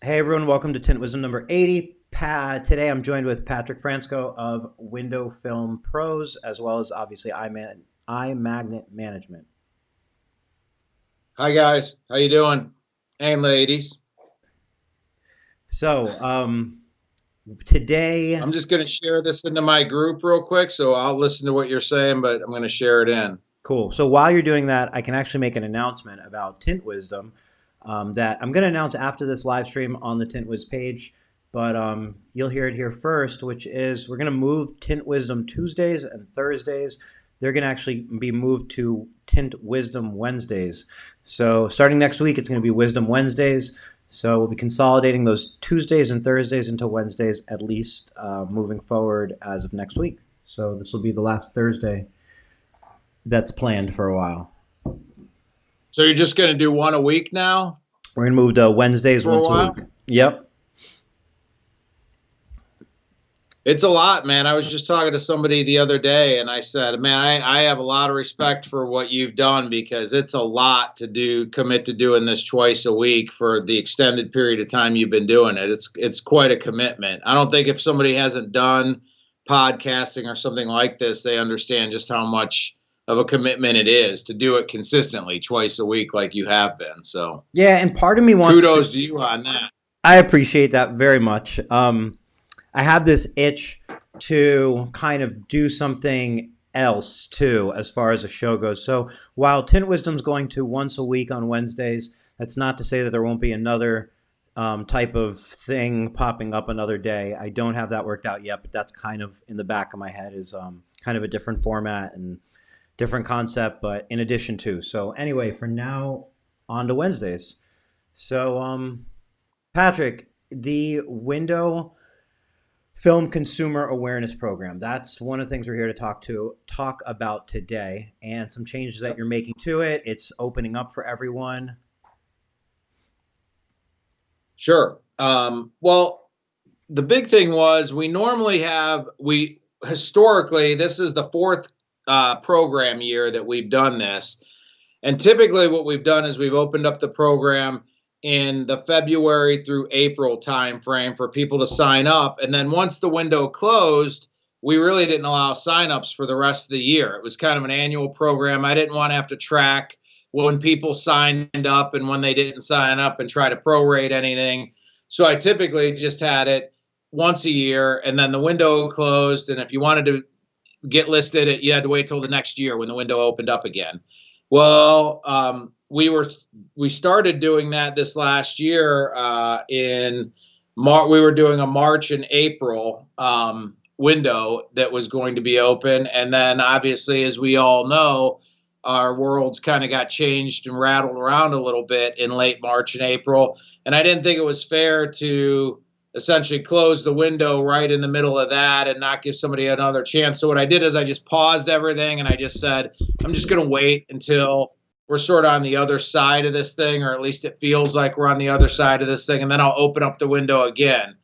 Hey everyone, welcome to Tint Wisdom number 80. Today I'm joined with Patric Fransko of Window Film Pros, as well as obviously iMagnet Management. Hi guys, how you doing? And ladies. So today, I'm just going to share this into my group real quick, so I'll listen to what you're saying, but I'm going to share it in. cool. So while you're doing that, I can actually make an announcement about Tint Wisdom that I'm going to announce after this live stream on the Tint Wiz page, but you'll hear it here first, which is we're going to move Tint Wisdom Tuesdays and Thursdays. They're going to actually be moved to Tint Wisdom Wednesdays. So starting next week, it's going to be Wisdom Wednesdays. So we'll be consolidating those Tuesdays and Thursdays into Wednesdays at least moving forward as of next week. So this will be the last Thursday that's planned for a while. So you're just going to do one a week now We're going to move to Wednesdays for a once a while? week. Yep. It's a lot, man. I was just talking to somebody the other day and I said, man, I have a lot of respect for what you've done because it's a lot to commit to doing this twice a week for the extended period of time you've been doing it. It's quite a commitment. I don't think if somebody hasn't done podcasting or something like this, they understand just how much of a commitment it is to do it consistently twice a week like you have been. So Yeah, and part of me wants to. kudos to you on that. I appreciate that very much. I have this itch to kind of do something else too, as far as a show goes. So while Tint Wisdom's going to once a week on Wednesdays, that's not to say that there won't be another type of thing popping up another day. I don't have that worked out yet, but that's kind of in the back of my head is kind of a different format and different concept, but in addition to. So anyway, for now, on to Wednesdays. So Patric, the window film consumer awareness program. That's one of the things we're here to talk about today, and some changes that you're making to it. It's opening up for everyone. Sure. Well, the big thing was we historically, this is the fourth program year that we've done this. And typically what we've done is we've opened up the program in the February through April timeframe for people to sign up. And then once the window closed, we really didn't allow signups for the rest of the year. It was kind of an annual program. I didn't want to have to track when people signed up and when they didn't sign up and try to prorate anything. So I typically just had it once a year and then the window closed. And if you wanted to get listed, you had to wait till the next year when the window opened up again. Well, we started doing that this last year in March. We were doing a March and April window that was going to be open, and then obviously, as we all know, our worlds kind of got changed and rattled around a little bit in late March and April, and I didn't think it was fair to essentially close the window right in the middle of that and not give somebody another chance. So what I did is I just paused everything and I just said, I'm just going to wait until we're sort of on the other side of this thing, or at least it feels like we're on the other side of this thing, and then I'll open up the window again.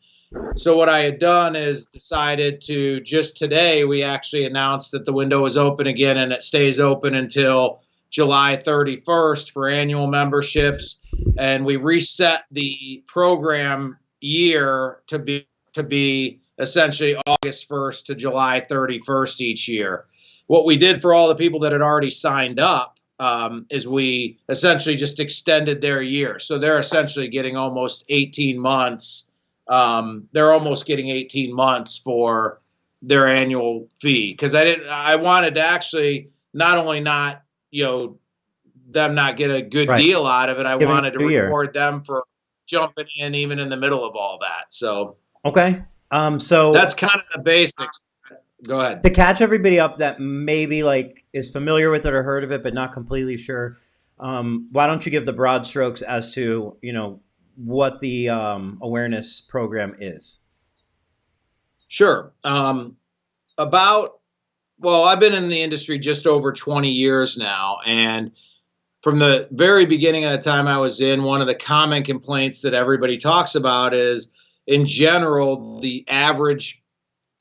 So what I had done is decided to just today, we actually announced that the window is open again and it stays open until July 31st for annual memberships. And we reset the program year to be essentially August 1st to July 31st each year. What we did for all the people that had already signed up is we essentially just extended their year. So they're essentially getting almost 18 months. They're almost getting 18 months for their annual fee because I wanted to actually not only not, them not get a good Right. deal out of it. I Giving wanted to you a year. reward them for jumping in even in the middle of all that. So Okay. that's So kind of the basics. Go ahead. to catch everybody up that maybe like is familiar with it or heard of it but not completely sure, why don't you give the broad strokes as to what the awareness program is? Sure. About, well, I've been in the industry just over 20 years now. And from the very beginning of the time I was in, one of the common complaints that everybody talks about is, in general, the average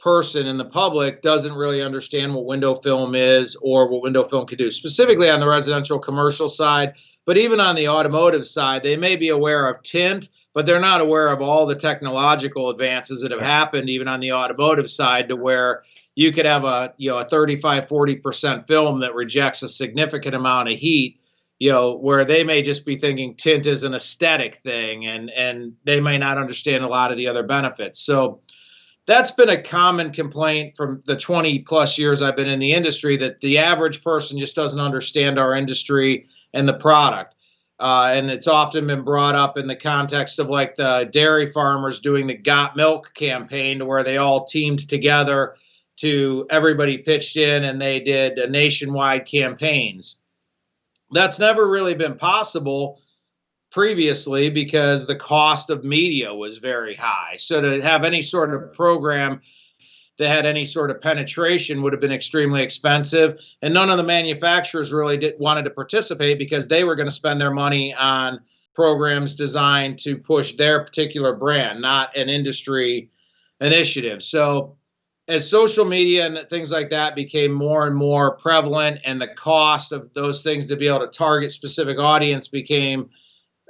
person in the public doesn't really understand what window film is or what window film can do, specifically on the residential commercial side. But even on the automotive side, they may be aware of tint, but they're not aware of all the technological advances that have happened even on the automotive side, to where you could have a 35-40% film that rejects a significant amount of heat, where they may just be thinking tint is an aesthetic thing, and they may not understand a lot of the other benefits. So that's been a common complaint from the 20 plus years I've been in the industry, that the average person just doesn't understand our industry and the product. And it's often been brought up in the context of like the dairy farmers doing the Got Milk campaign, to where they all teamed together, everybody pitched in and they did nationwide campaigns. That's never really been possible previously because the cost of media was very high. So to have any sort of program that had any sort of penetration would have been extremely expensive. And none of the manufacturers really wanted to participate, because they were going to spend their money on programs designed to push their particular brand, not an industry initiative. So as social media and things like that became more and more prevalent, and the cost of those things to be able to target specific audience became,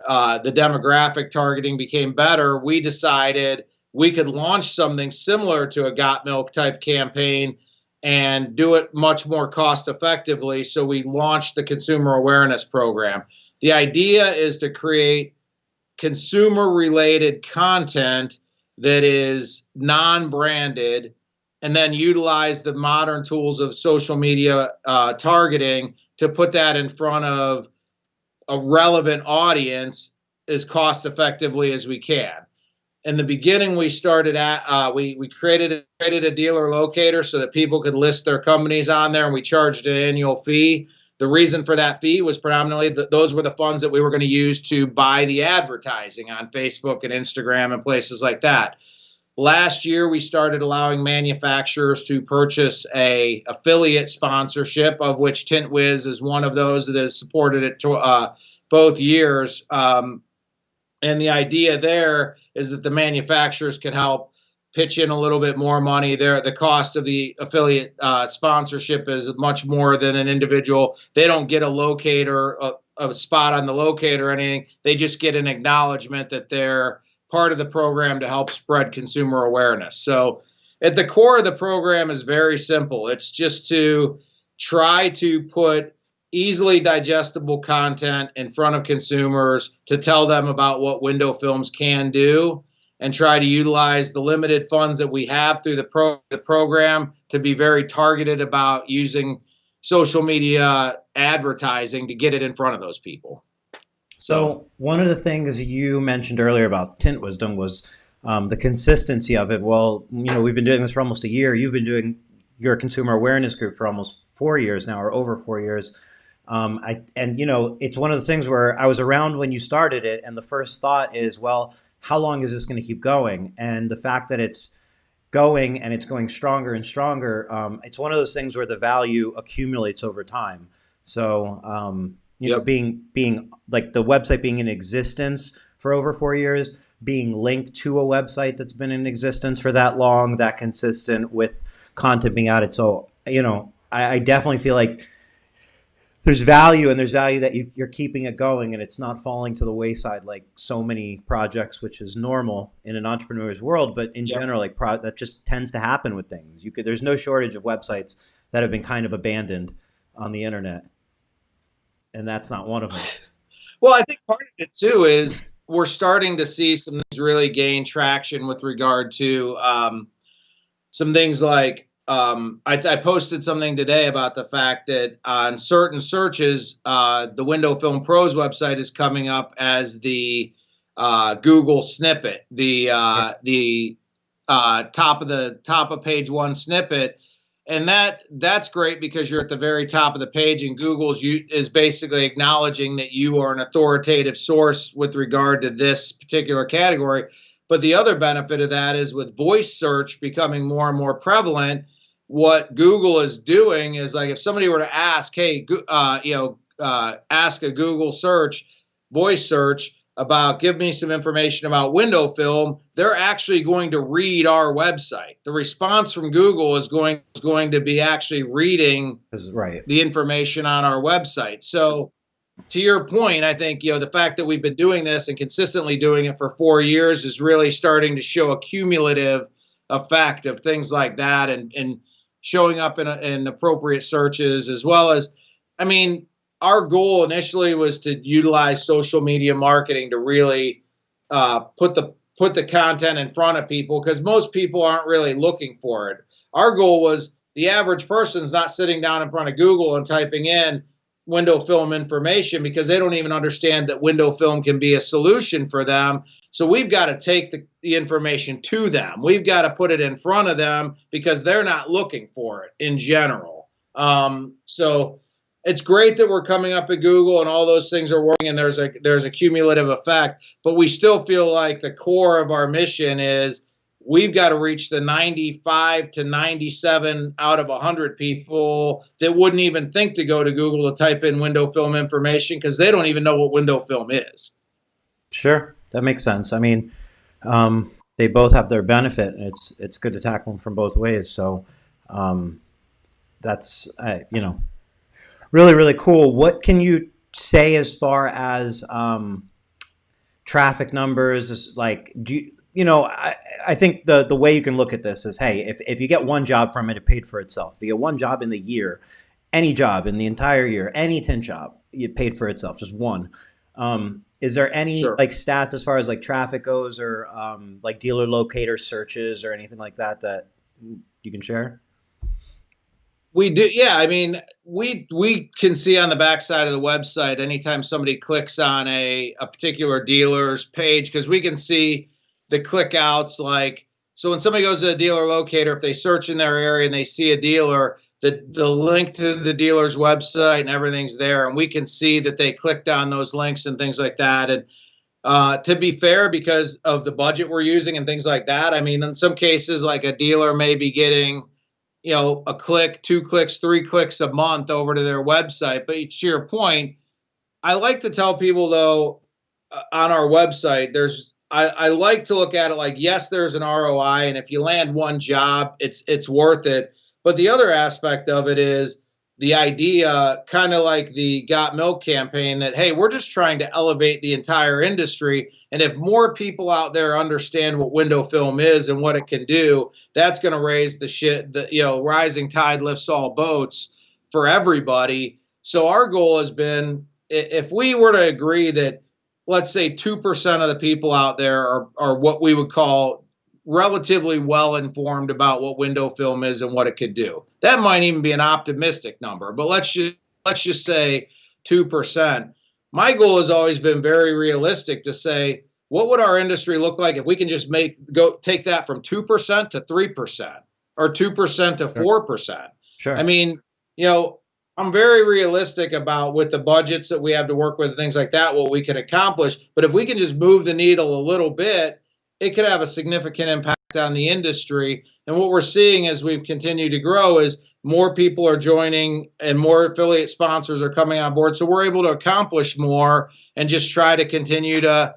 the demographic targeting became better, we decided we could launch something similar to a Got Milk type campaign and do it much more cost effectively. So we launched the Consumer Awareness Program. The idea is to create consumer related content that is non-branded, and then utilize the modern tools of social media targeting to put that in front of a relevant audience as cost effectively as we can. In the beginning, we started we created a dealer locator so that people could list their companies on there, and we charged an annual fee. The reason for that fee was predominantly that those were the funds that we were going to use to buy the advertising on Facebook and Instagram and places like that. Last year, we started allowing manufacturers to purchase a affiliate sponsorship, of which Tint Wiz is one of those that has supported it both years. And the idea there is that the manufacturers can help pitch in a little bit more money. The cost of the affiliate sponsorship is much more than an individual. They don't get a locator, a spot on the locator or anything. They just get an acknowledgement that they're part of the program to help spread consumer awareness. So at the core of the program is very simple. It's just to try to put easily digestible content in front of consumers to tell them about what window films can do, and try to utilize the limited funds that we have through the program to be very targeted about using social media advertising to get it in front of those people. So one of the things you mentioned earlier about Tint Wizdom was the consistency of it. Well, we've been doing this for almost a year. You've been doing your consumer awareness group for almost 4 years now, or over 4 years. It's one of those things where I was around when you started it, and the first thought is, well, how long is this going to keep going? And the fact that it's going and it's going stronger and stronger, it's one of those things where the value accumulates over time. So, being like the website being in existence for over 4 years, being linked to a website that's been in existence for that long, that consistent with content being added. So, I definitely feel like there's value, and there's value that you're keeping it going, and it's not falling to the wayside like so many projects, which is normal in an entrepreneur's world. But in general, that just tends to happen with things. There's no shortage of websites that have been kind of abandoned on the internet, and that's not one of them. Well, I think part of it too is we're starting to see some things really gain traction with regard to some things like I posted something today about the fact that on certain searches, the Window Film Pros website is coming up as the Google snippet, the top of page one snippet. And that's great because you're at the very top of the page, and Google's is basically acknowledging that you are an authoritative source with regard to this particular category. But the other benefit of that is, with voice search becoming more and more prevalent, what Google is doing is, like, if somebody were to ask, hey, ask a Google search, voice search, about give me some information about window film, they're actually going to read our website. The response from Google is going to be actually reading Right. the information on our website. So to your point, I think, the fact that we've been doing this and consistently doing it for 4 years is really starting to show a cumulative effect of things like that, and showing up in appropriate searches, as well as, I mean, our goal initially was to utilize social media marketing to really put the content in front of people, because most people aren't really looking for it. Our goal was the average person's not sitting down in front of Google and typing in window film information, because they don't even understand that window film can be a solution for them. So we've got to take the information to them. We've got to put it in front of them, because they're not looking for it in general. So it's great that we're coming up at Google and all those things are working, and there's a cumulative effect, but we still feel like the core of our mission is we've got to reach the 95 to 97 out of 100 people that wouldn't even think to go to Google to type in window film information, because they don't even know what window film is. Sure, that makes sense. I mean, they both have their benefit, and it's good to tackle them from both ways. So that's really, really cool. What can you say as far as traffic numbers? Is like, I think the way you can look at this is, hey, if you get one job from it, it paid for itself. If you get one job in the year, any job in the entire year, any tint job, it paid for itself, just one. Is there any Sure. like stats as far as like traffic goes, or like dealer locator searches or anything like that that you can share? We do, yeah. I mean, we can see on the backside of the website anytime somebody clicks on a particular dealer's page, because we can see the click outs. Like, so when somebody goes to a dealer locator, if they search in their area and they see a dealer, the link to the dealer's website and everything's there, and we can see that they clicked on those links and things like that. And to be fair, because of the budget we're using and things like that, I mean, in some cases, like a dealer may be getting a click, 2 clicks, 3 clicks a month over to their website. But to your point, I like to tell people, though, on our website, I like to look at it like, yes, there's an ROI, and if you land one job, it's worth it. But the other aspect of it is the idea, kind of like the Got Milk campaign, that, hey, we're just trying to elevate the entire industry. And if more people out there understand what window film is and what it can do, that's going to raise rising tide lifts all boats for everybody. So our goal has been, if we were to agree that, let's say 2% of the people out there are what we would call relatively well informed about what window film is and what it could do. That might even be an optimistic number, but let's just say 2%. My goal has always been very realistic to say, what would our industry look like if we can just take that from 2% to 3%, or 2% to 4%? Sure. I mean, I'm very realistic about, with the budgets that we have to work with and things like that, what we can accomplish. But if we can just move the needle a little bit, it could have a significant impact on the industry. And what we're seeing as we've continued to grow is more people are joining and more affiliate sponsors are coming on board. So we're able to accomplish more and just try to continue to,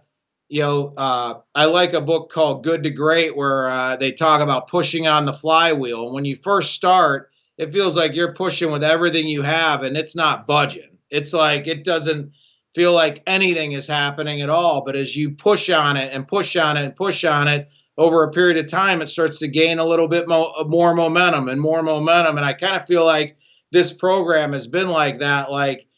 I like a book called Good to Great, where they talk about pushing on the flywheel. And when you first start, it feels like you're pushing with everything you have, and it's not budging. It's like, it doesn't feel like anything is happening at all. But as you push on it and push on it and push on it over a period of time, it starts to gain a little bit more momentum and more momentum. And I kind of feel like this program has been like that. Like,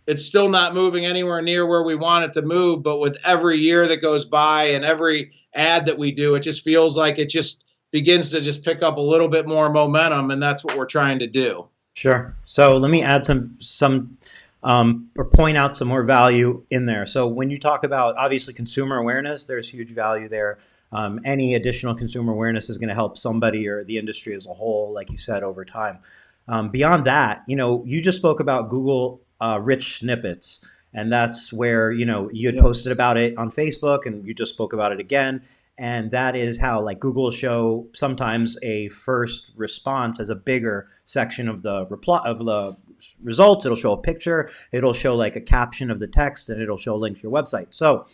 it's still not moving anywhere near where we want it to move, but with every year that goes by and every ad that we do, it just feels like it just begins to just pick up a little bit more momentum, and that's what we're trying to do. Sure. So let me add some or point out some more value in there. So when you talk about, obviously, consumer awareness, there's huge value there. Any additional consumer awareness is going to help somebody or the industry as a whole, like you said, over time. Beyond that, you just spoke about Google rich snippets, and that's where, you had posted about it on Facebook, and you just spoke about it again. And that is how, like, Google will show sometimes a first response as a bigger section of the reply of the results. It'll show a picture. It'll show like a caption of the text, and it'll show a link to your website. So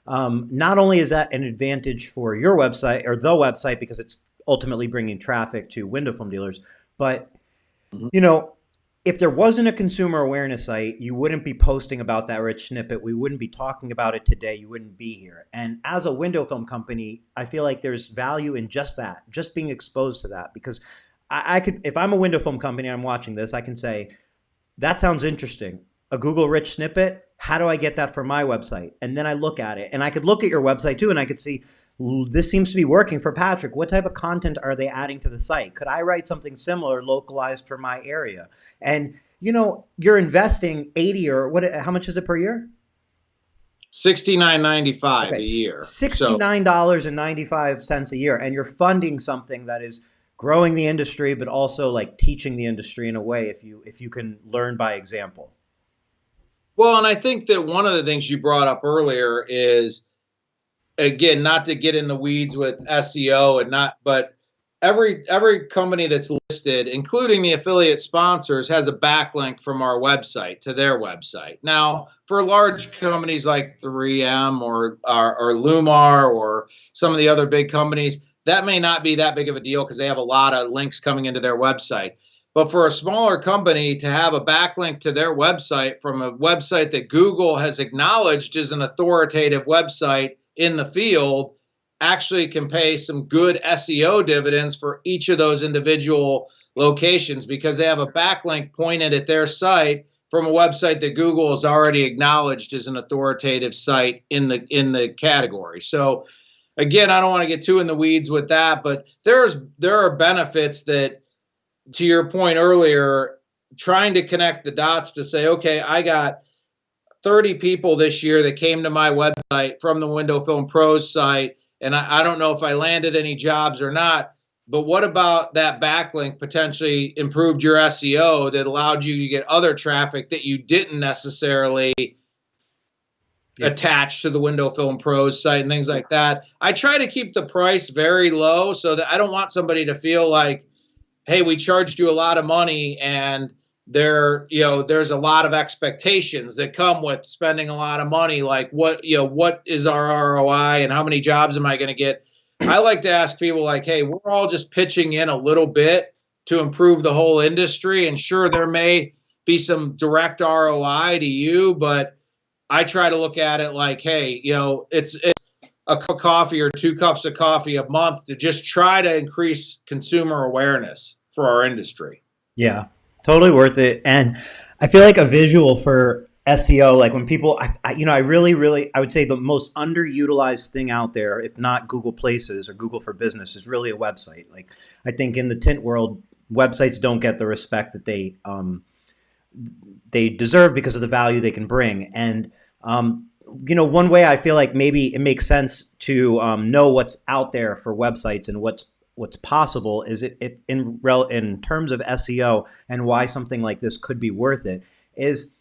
not only is that an advantage for your website or the website because it's ultimately bringing traffic to window film dealers, but you know, if there wasn't a consumer awareness site, you wouldn't be posting about that rich snippet. We wouldn't be talking about it today. You wouldn't be here. And as a window film company, I feel like there's value in just that, just being exposed to that. Because I could, if I'm a window film company and I'm watching this, I can say, that sounds interesting. A Google rich snippet, how do I get that for my website? And then I look at it. And I could look at your website too, and I could see, this seems to be working for Patric. What type of content are they adding to the site? Could I write something similar localized for my area? And you know, you're investing 80 or what, how much is it per year? $69.95 a year. $69.95 a year. And you're funding something that is growing the industry, but also like teaching the industry in a way if you can learn by example. Well, and I think that one of the things you brought up earlier is, again, not to get in the weeds with SEO and not, but every company that's listed, including the affiliate sponsors, has a backlink from our website to their website. Now, for large companies like 3M or Lumar or some of the other big companies, that may not be that big of a deal because they have a lot of links coming into their website. But for a smaller company to have a backlink to their website from a website that Google has acknowledged is an authoritative website in the field actually can pay some good SEO dividends for each of those individual locations because they have a backlink pointed at their site from a website that Google has already acknowledged as an authoritative site in the category. So again, I don't want to get too in the weeds with that, but there are benefits that, to your point earlier, trying to connect the dots to say, okay, I got 30 people this year that came to my website from the Window Film Pros site, and I don't know if I landed any jobs or not, but what about that backlink potentially improved your SEO that allowed you to get other traffic that you didn't necessarily attach to the Window Film Pros site and things like that? I try to keep the price very low so that I don't want somebody to feel like, hey, we charged you a lot of money and there's a lot of expectations that come with spending a lot of money. Like what is our ROI and how many jobs am I going to get? I like to ask people like, hey, we're all just pitching in a little bit to improve the whole industry. And sure, there may be some direct ROI to you, but I try to look at it like, hey, it's a cup of coffee or 2 cups of coffee a month to just try to increase consumer awareness for our industry. Yeah, totally worth it. And I feel like a visual for SEO, like when people, I would say the most underutilized thing out there, if not Google Places or Google for Business, is really a website. Like I think in the tint world, websites don't get the respect that they deserve because of the value they can bring. And one way I feel like maybe it makes sense to know what's out there for websites and what's possible is in terms of SEO and why something like this could be worth it is,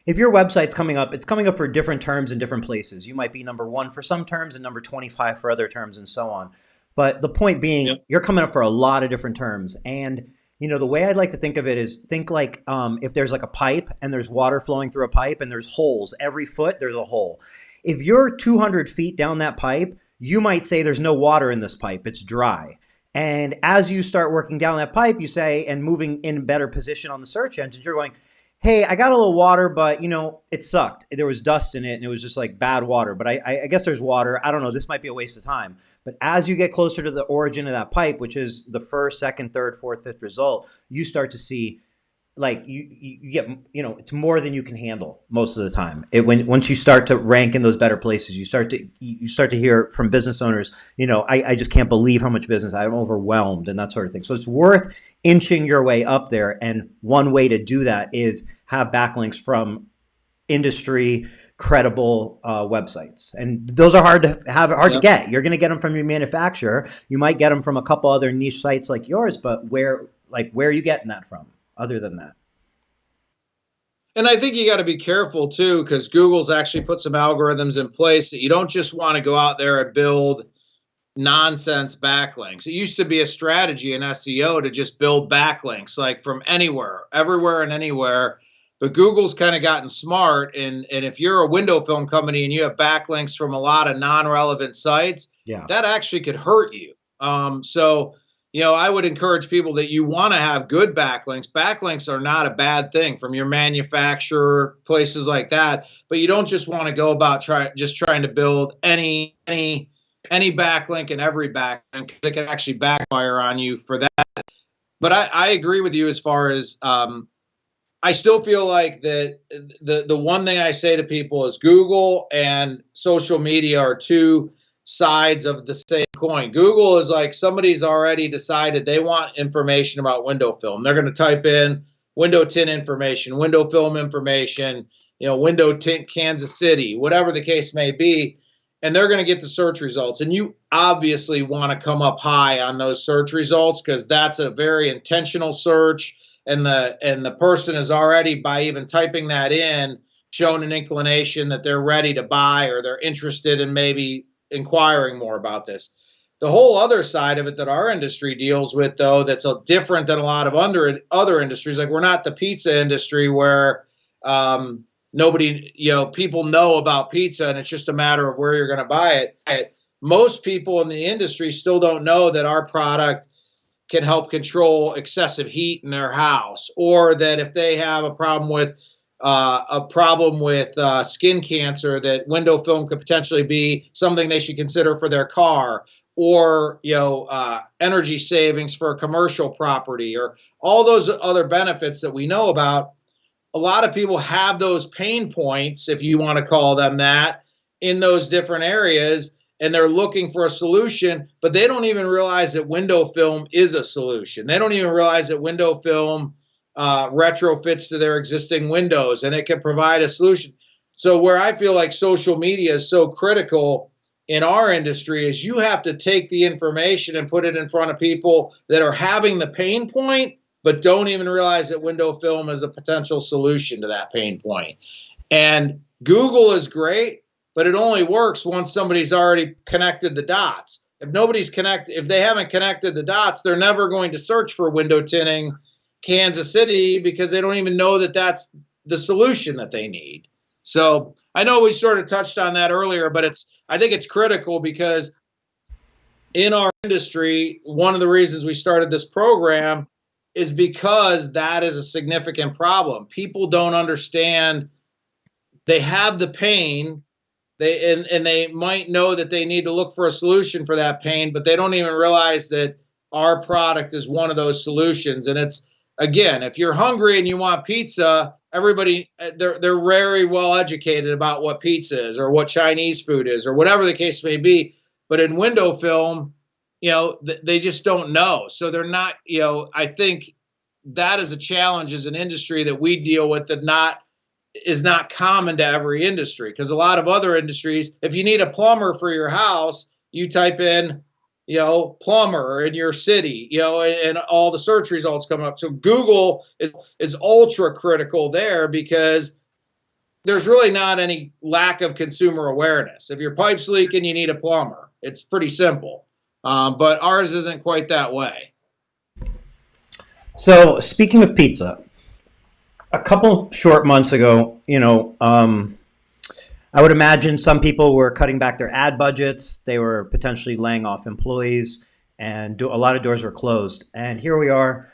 if your website's coming up, it's coming up for different terms in different places. You might be number 1 for some terms and number 25 for other terms and so on. But the point being, You're coming up for a lot of different terms. And the way I'd like to think of it is think like if there's like a pipe and there's water flowing through a pipe and there's holes. Every foot, there's a hole. If you're 200 feet down that pipe, you might say there's no water in this pipe. It's dry. And as you start working down that pipe, you say, and moving in a better position on the search engines, you're going, hey, I got a little water, but it sucked. There was dust in it and it was just like bad water. But I guess there's water. I don't know. This might be a waste of time. But as you get closer to the origin of that pipe, which is the first, second, third, fourth, fifth result, you start to see like you get, it's more than you can handle most of the time. Once you start to rank in those better places, you start to hear from business owners, I just can't believe how much business I'm overwhelmed and that sort of thing. So it's worth inching your way up there. And one way to do that is have backlinks from industry credible websites. And those are hard to get. You're going to get them from your manufacturer. You might get them from a couple other niche sites like yours, but where are you getting that from other than that? And I think you got to be careful too, because Google's actually put some algorithms in place that you don't just want to go out there and build nonsense backlinks. It used to be a strategy in SEO to just build backlinks like from anywhere, everywhere and anywhere. But Google's kind of gotten smart, and if you're a window film company and you have backlinks from a lot of non-relevant sites, Yeah. that actually could hurt you. So I would encourage people that you want to have good backlinks. Backlinks are not a bad thing from your manufacturer, places like that. But you don't just want to go about trying to build any backlink and every backlink that can actually backfire on you for that. But I agree with you as far as I still feel like that the one thing I say to people is Google and social media are two sides of the same coin. Google is like somebody's already decided they want information about window film. They're going to type in window tint information, window film information, window tint Kansas City, whatever the case may be, and they're going to get the search results. And you obviously want to come up high on those search results because that's a very intentional search. And the person is already, by even typing that in, shown an inclination that they're ready to buy or they're interested in maybe inquiring more about this. The whole other side of it that our industry deals with, though, that's different than a lot of other industries, like we're not the pizza industry where nobody, people know about pizza and it's just a matter of where you're going to buy it. Most people in the industry still don't know that our product can help control excessive heat in their house, or that if they have a problem with skin cancer, that window film could potentially be something they should consider for their car, or energy savings for a commercial property, or all those other benefits that we know about. A lot of people have those pain points, if you want to call them that, in those different areas, and they're looking for a solution, but they don't even realize that window film is a solution. They don't even realize that window film retrofits to their existing windows, and it can provide a solution. So where I feel like social media is so critical in our industry is you have to take the information and put it in front of people that are having the pain point, but don't even realize that window film is a potential solution to that pain point. And Google is great, but it only works once somebody's already connected the dots. If they haven't connected the dots, they're never going to search for window tinting Kansas City because they don't even know that that's the solution that they need. So I know we sort of touched on that earlier, but I think it's critical because in our industry, one of the reasons we started this program is because that is a significant problem. People don't understand. They have the pain. They might know that they need to look for a solution for that pain, but they don't even realize that our product is one of those solutions. And it's, again, if you're hungry and you want pizza, everybody, they're very well educated about what pizza is or what Chinese food is or whatever the case may be. But in window film, they just don't know. So they're not, I think that is a challenge as an industry that we deal with that is not common to every industry, because a lot of other industries, if you need a plumber for your house, you type in, plumber in your city, and all the search results come up. So Google is ultra critical there because there's really not any lack of consumer awareness. If your pipe's leaking, you need a plumber. It's pretty simple. But ours isn't quite that way. So speaking of pizza, a couple short months ago, I would imagine some people were cutting back their ad budgets. They were potentially laying off employees, and a lot of doors were closed. And here we are.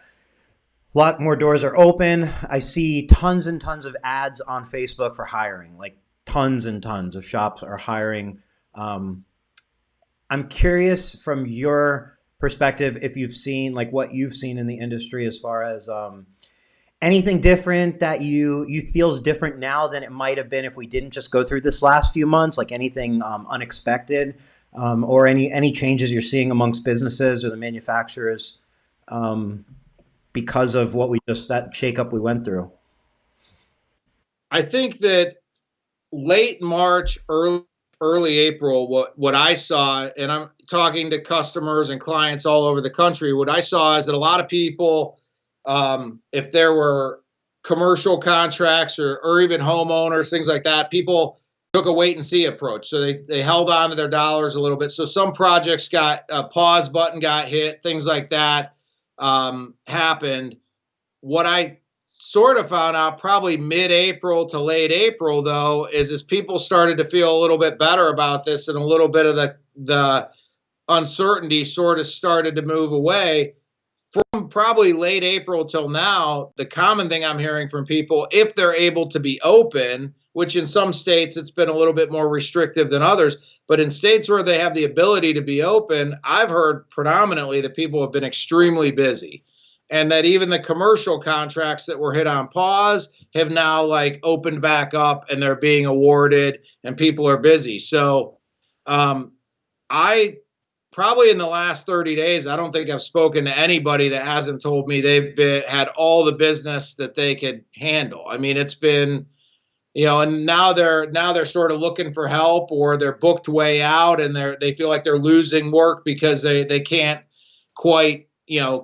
A lot more doors are open. I see tons and tons of ads on Facebook for hiring, like tons and tons of shops are hiring. I'm curious from your perspective if you've seen, like what you've seen in the industry as far as anything different that you feels different now than it might have been if we didn't just go through this last few months, like anything unexpected, or any changes you're seeing amongst businesses or the manufacturers because of that shakeup we went through? I think that late March, early April, what I saw, and I'm talking to customers and clients all over the country, what I saw is that a lot of people, if there were commercial contracts or even homeowners, things like that, people took a wait and see approach. So they held on to their dollars a little bit. So some projects got a pause button got hit, things like that happened. What I sort of found out probably mid-April to late April, though, is as people started to feel a little bit better about this and a little bit of the uncertainty sort of started to move away. From probably late April till now, the common thing I'm hearing from people, if they're able to be open, which in some states it's been a little bit more restrictive than others, but in states where they have the ability to be open, I've heard predominantly that people have been extremely busy, and that even the commercial contracts that were hit on pause have now like opened back up and they're being awarded and people are busy. So I probably in the last 30 days, I don't think I've spoken to anybody that hasn't told me they've had all the business that they could handle. I mean, it's been, and now they're sort of looking for help, or they're booked way out and they feel like they're losing work because they can't quite,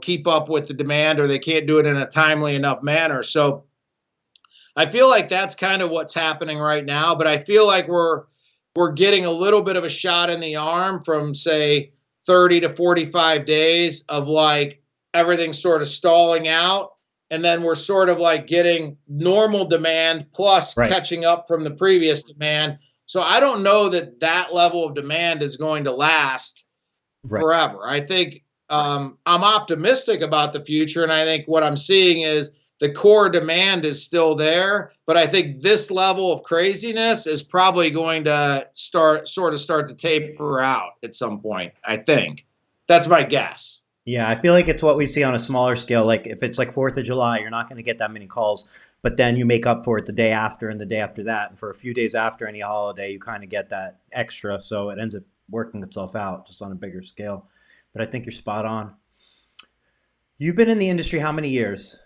keep up with the demand, or they can't do it in a timely enough manner. So I feel like that's kind of what's happening right now, but I feel like we're getting a little bit of a shot in the arm from, say, 30 to 45 days of like everything sort of stalling out. And then we're sort of like getting normal demand plus catching up from the previous demand. So I don't know that level of demand is going to last forever. I think I'm optimistic about the future. And I think what I'm seeing is the core demand is still there, but I think this level of craziness is probably going to start to taper out at some point. I think that's my guess. Yeah, I feel like it's what we see on a smaller scale. Like if it's like 4th of July, you're not going to get that many calls, but then you make up for it the day after and the day after that. And for a few days after any holiday, you kind of get that extra. So it ends up working itself out just on a bigger scale. But I think you're spot on. You've been in the industry how many years?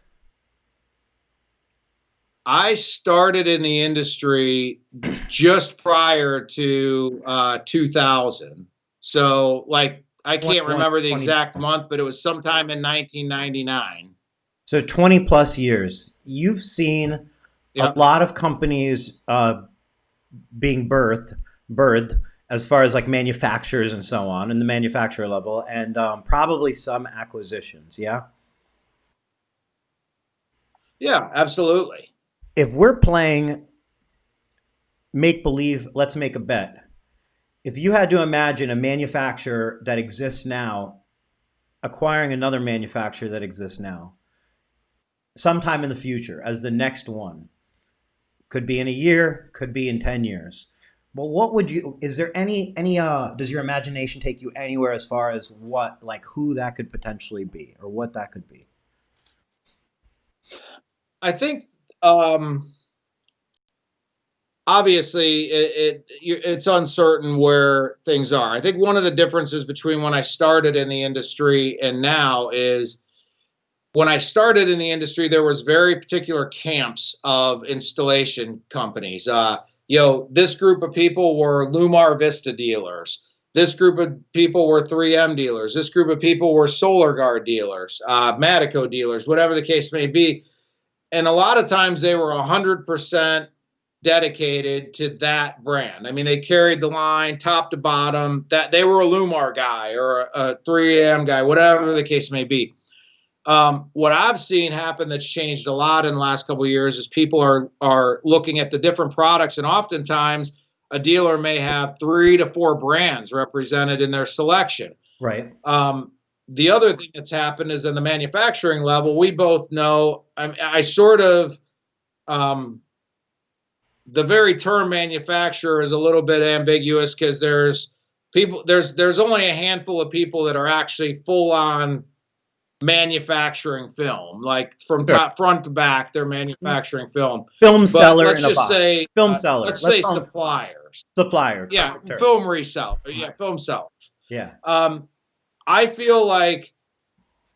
I started in the industry just prior to 2000. So like, I can't remember the exact month, but it was sometime in 1999. So 20 plus years. You've seen a lot of companies being birthed as far as like manufacturers and so on, in the manufacturer level, and probably some acquisitions. Yeah. Yeah, absolutely. If we're playing make believe, let's make a bet. If you had to imagine a manufacturer that exists now acquiring another manufacturer that exists now, sometime in the future as the next one, could be in a year, could be in 10 years. Well, what would you, is there any does your imagination take you anywhere as far as what, like who that could potentially be or what that could be? I think, obviously it's uncertain where things are. I think one of the differences between when I started in the industry and now is when I started in the industry, there was very particular camps of installation companies. This group of people were Lumar Vista dealers. This group of people were 3M dealers. This group of people were SolarGuard dealers, Matico dealers, whatever the case may be. And a lot of times they were 100% dedicated to that brand. I mean, they carried the line top to bottom, that they were a Lumar guy or a 3M guy, whatever the case may be. What I've seen happen that's changed a lot in the last couple of years is people are looking at the different products, and oftentimes a dealer may have 3 to 4 brands represented in their selection. Right. The other thing that's happened is in the manufacturing level, we both know, I sort of, the very term manufacturer is a little bit ambiguous because there's only a handful of people that are actually full on manufacturing film, like from top front to back, they're manufacturing film. Film seller, let's just say film seller. Let's say suppliers. Supplier. Yeah, film reseller. Yeah, film sellers. Yeah. I feel like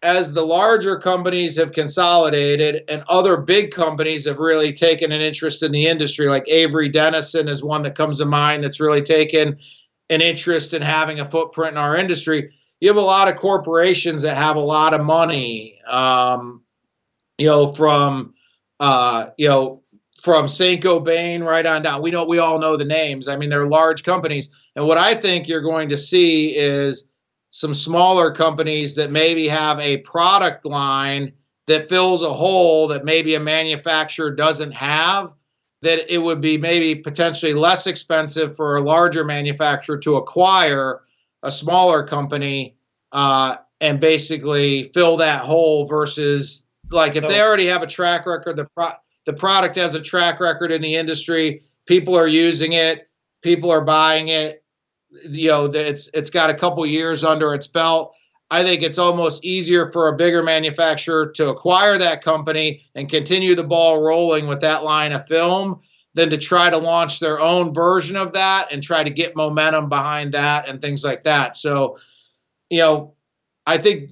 as the larger companies have consolidated and other big companies have really taken an interest in the industry, like Avery Dennison is one that comes to mind that's really taken an interest in having a footprint in our industry. You have a lot of corporations that have a lot of money, from from Saint-Gobain right on down. We all know the names. I mean, they're large companies. And what I think you're going to see is some smaller companies that maybe have a product line that fills a hole that maybe a manufacturer doesn't have, that it would be maybe potentially less expensive for a larger manufacturer to acquire a smaller company and basically fill that hole versus like if they already have a track record, the product has a track record in the industry, people are using it, people are buying it, it's got a couple years under its belt. I think it's almost easier for a bigger manufacturer to acquire that company and continue the ball rolling with that line of film than to try to launch their own version of that and try to get momentum behind that and things like that. So, I think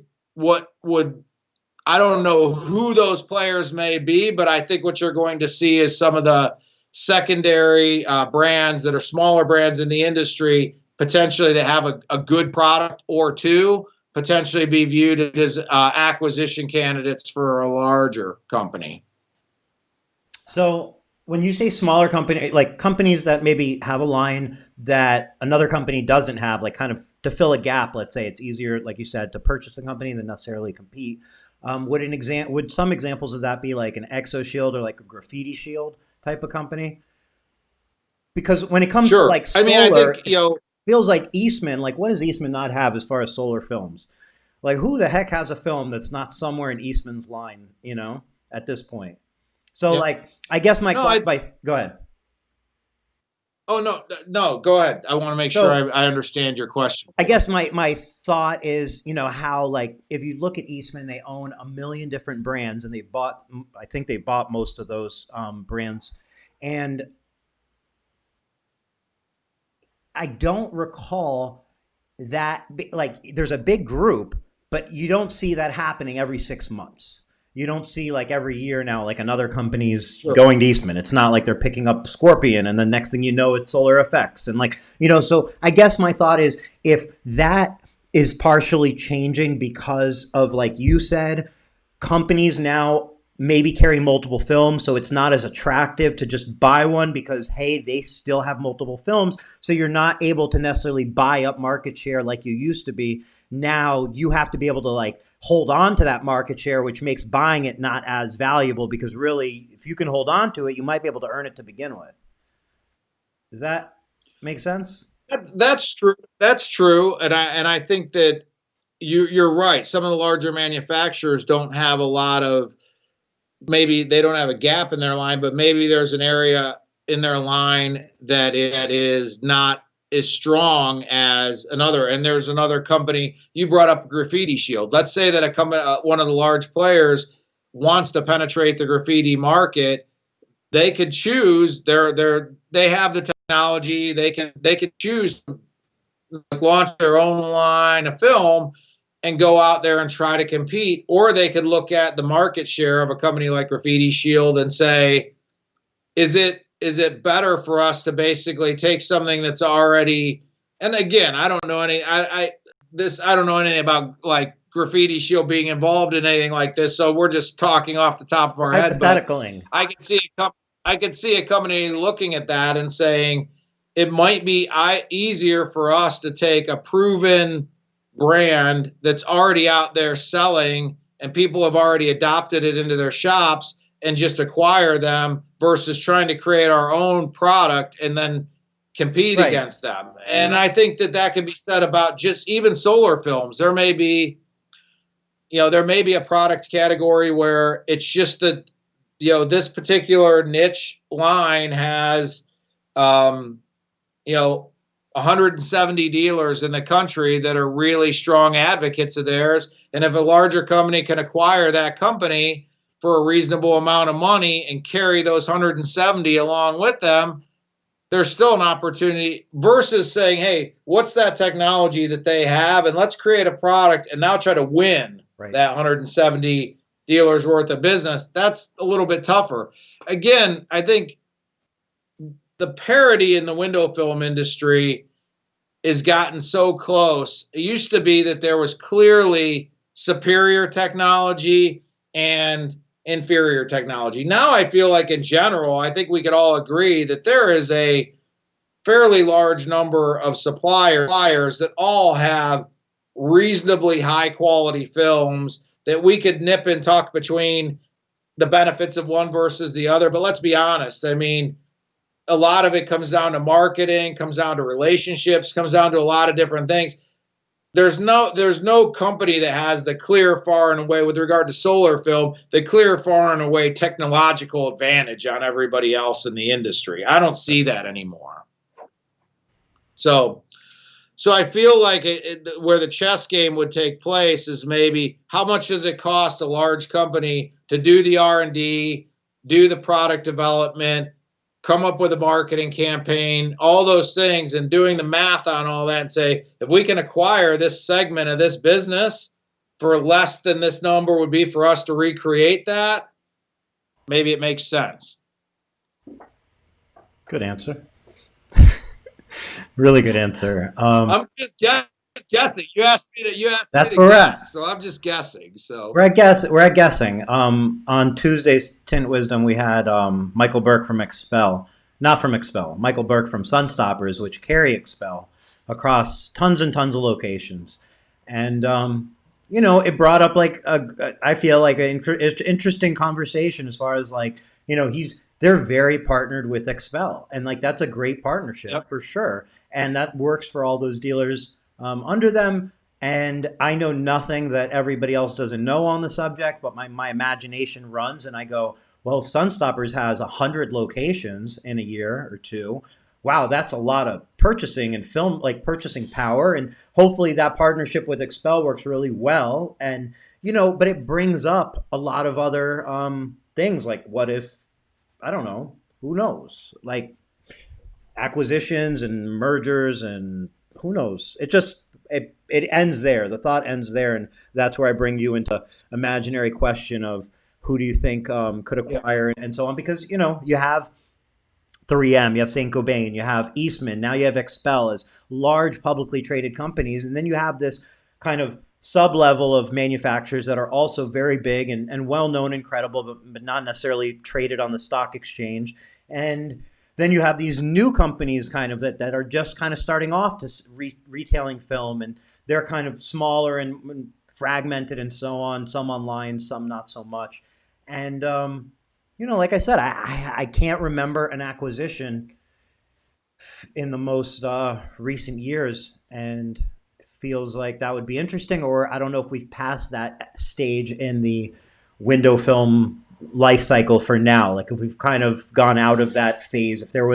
I don't know who those players may be, but I think what you're going to see is some of the secondary brands that are smaller brands in the industry, potentially that have a good product or two, potentially be viewed as acquisition candidates for a larger company. So when you say smaller company, like companies that maybe have a line that another company doesn't have, like kind of to fill a gap, let's say it's easier, like you said, to purchase a company than necessarily compete. Would some examples of that be like an Exo Shield or like a Graffiti Shield type of company? Because when it comes to Sure. like I mean, I solar, think, it feels like Eastman, like what does Eastman not have as far as solar films? Like who the heck has a film that's not somewhere in Eastman's line, at this point? So yeah. like, I guess No, I, go ahead. oh, no, go ahead. I want to make sure So I understand your question. I guess my thought is, how like if you look at Eastman, they own a million different brands, and I think they bought most of those brands, and I don't recall that like there's a big group, but you don't see that happening every 6 months. You don't see like every year now, like another company's Sure. going to Eastman. It's not like they're picking up Scorpion and the next thing you know, it's Solar Effects. And like, so I guess my thought is if that is partially changing because of, like you said, companies now maybe carry multiple films, so it's not as attractive to just buy one because, hey, they still have multiple films. So you're not able to necessarily buy up market share like you used to be. Now you have to be able to like hold on to that market share, which makes buying it not as valuable because really, if you can hold on to it, you might be able to earn it to begin with. Does that make sense? That's true. That's true. And I think that you're right. Some of the larger manufacturers don't have a lot of, maybe they don't have a gap in their line, but maybe there's an area in their line that it is not as strong as another. And there's another company, you brought up Graffiti Shield. Let's say that a company, one of the large players wants to penetrate the graffiti market. They could choose they have the technology. They can choose to launch their own line of film and go out there and try to compete, or they could look at the market share of a company like Graffiti Shield and say, is it better for us to basically take something that's already, and again, I don't know anything about like Graffiti Shield being involved in anything like this, so we're just talking off the top of our head. But Hypotheticaling. I could see a company looking at that and saying it might be easier for us to take a proven brand that's already out there selling and people have already adopted it into their shops and just acquire them versus trying to create our own product and then compete Right. against them. And I think that can be said about just even solar films. There may be a product category where it's just that, this particular niche line has, 170 dealers in the country that are really strong advocates of theirs. And if a larger company can acquire that company for a reasonable amount of money and carry those 170 along with them, there's still an opportunity versus saying, hey, what's that technology that they have? And let's create a product and now try to win that 170 dealers worth of business. That's a little bit tougher. Again, I think the parity in the window film industry has gotten so close. It used to be that there was clearly superior technology and inferior technology. Now I feel like in general, I think we could all agree that there is a fairly large number of suppliers that all have reasonably high quality films that we could nip and tuck between the benefits of one versus the other. But let's be honest. I mean, a lot of it comes down to marketing, comes down to relationships, comes down to a lot of different things. There's no company that has the clear far and away with regard to solar film, the clear far and away technological advantage on everybody else in the industry. I don't see that anymore. So I feel like where the chess game would take place is maybe how much does it cost a large company to do the R&D, do the product development, come up with a marketing campaign, all those things, and doing the math on all that and say, if we can acquire this segment of this business for less than this number would be for us to recreate that, maybe it makes sense. Good answer. Really good answer. I'm just guessing. You asked me to That's guess, where we're at. so I'm just guessing. So we're at guessing. On Tuesday's Tint Wisdom, we had Michael Burke from Expel, not from Expel, Michael Burke from Sunstoppers, which carry Expel across tons and tons of locations, and it brought up like I feel like an interesting conversation as far as like they're very partnered with Expel, and like that's a great partnership for sure, and that works for all those dealers under them. And I know nothing that everybody else doesn't know on the subject, but my imagination runs, and I go, well, if Sunstoppers has 100 locations in a year or two, wow, that's a lot of purchasing and film, like purchasing power, and hopefully that partnership with Expel works really well. And but it brings up a lot of other things, like what if, I don't know, who knows, like acquisitions and mergers, and who knows, it ends there. The thought ends there, and that's where I bring you into imaginary question of who do you think could acquire and so on, because you have 3M, you have Saint Gobain, you have Eastman, now you have Expel as large publicly traded companies, and then you have this kind of sub-level of manufacturers that are also very big and well-known and credible, but not necessarily traded on the stock exchange. And then you have these new companies kind of that are just kind of starting off to retailing film, and they're kind of smaller and fragmented and so on, some online, some not so much. And, like I said, I can't remember an acquisition in the most recent years, and feels like that would be interesting, or I don't know if we've passed that stage in the window film life cycle for now. Like if we've kind of gone out of that phase, if there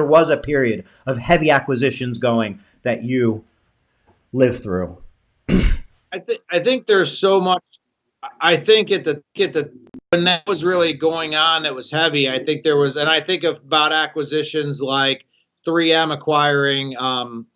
was a period of heavy acquisitions going that you lived through. I think there's so much. I think at the when that was really going on, that was heavy. I think there was, and I think about acquisitions like 3M acquiring,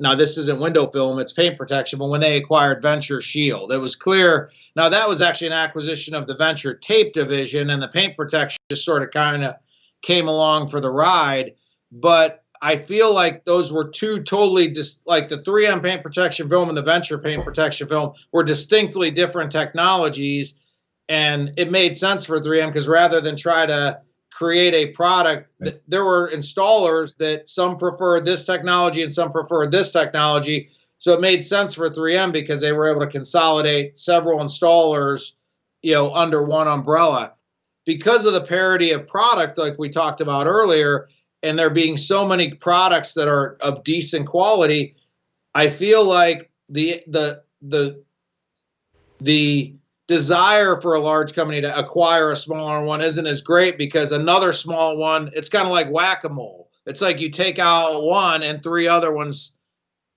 now this isn't window film, it's paint protection, but when they acquired Venture Shield, it was clear. Now that was actually an acquisition of the Venture tape division, and the paint protection just sort of kind of came along for the ride. But I feel like those were two totally like the 3M paint protection film and the Venture paint protection film were distinctly different technologies. And it made sense for 3M because rather than try to create a product, there were installers that some preferred this technology and some preferred this technology. So it made sense for 3M because they were able to consolidate several installers, under one umbrella. Because of the parity of product, like we talked about earlier, and there being so many products that are of decent quality, I feel like the desire for a large company to acquire a smaller one isn't as great, because another small one, it's kind of like whack-a-mole. It's like you take out one and three other ones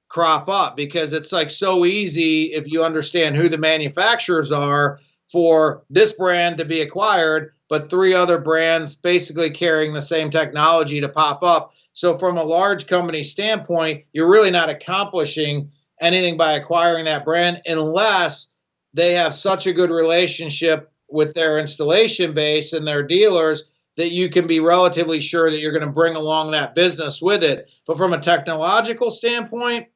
crop up, because it's like so easy, if you understand who the manufacturers are, for this brand to be acquired, but three other brands basically carrying the same technology to pop up. So from a large company standpoint, you're really not accomplishing anything by acquiring that brand unless they have such a good relationship with their installation base and their dealers that you can be relatively sure that you're going to bring along that business with it. But from a technological standpoint,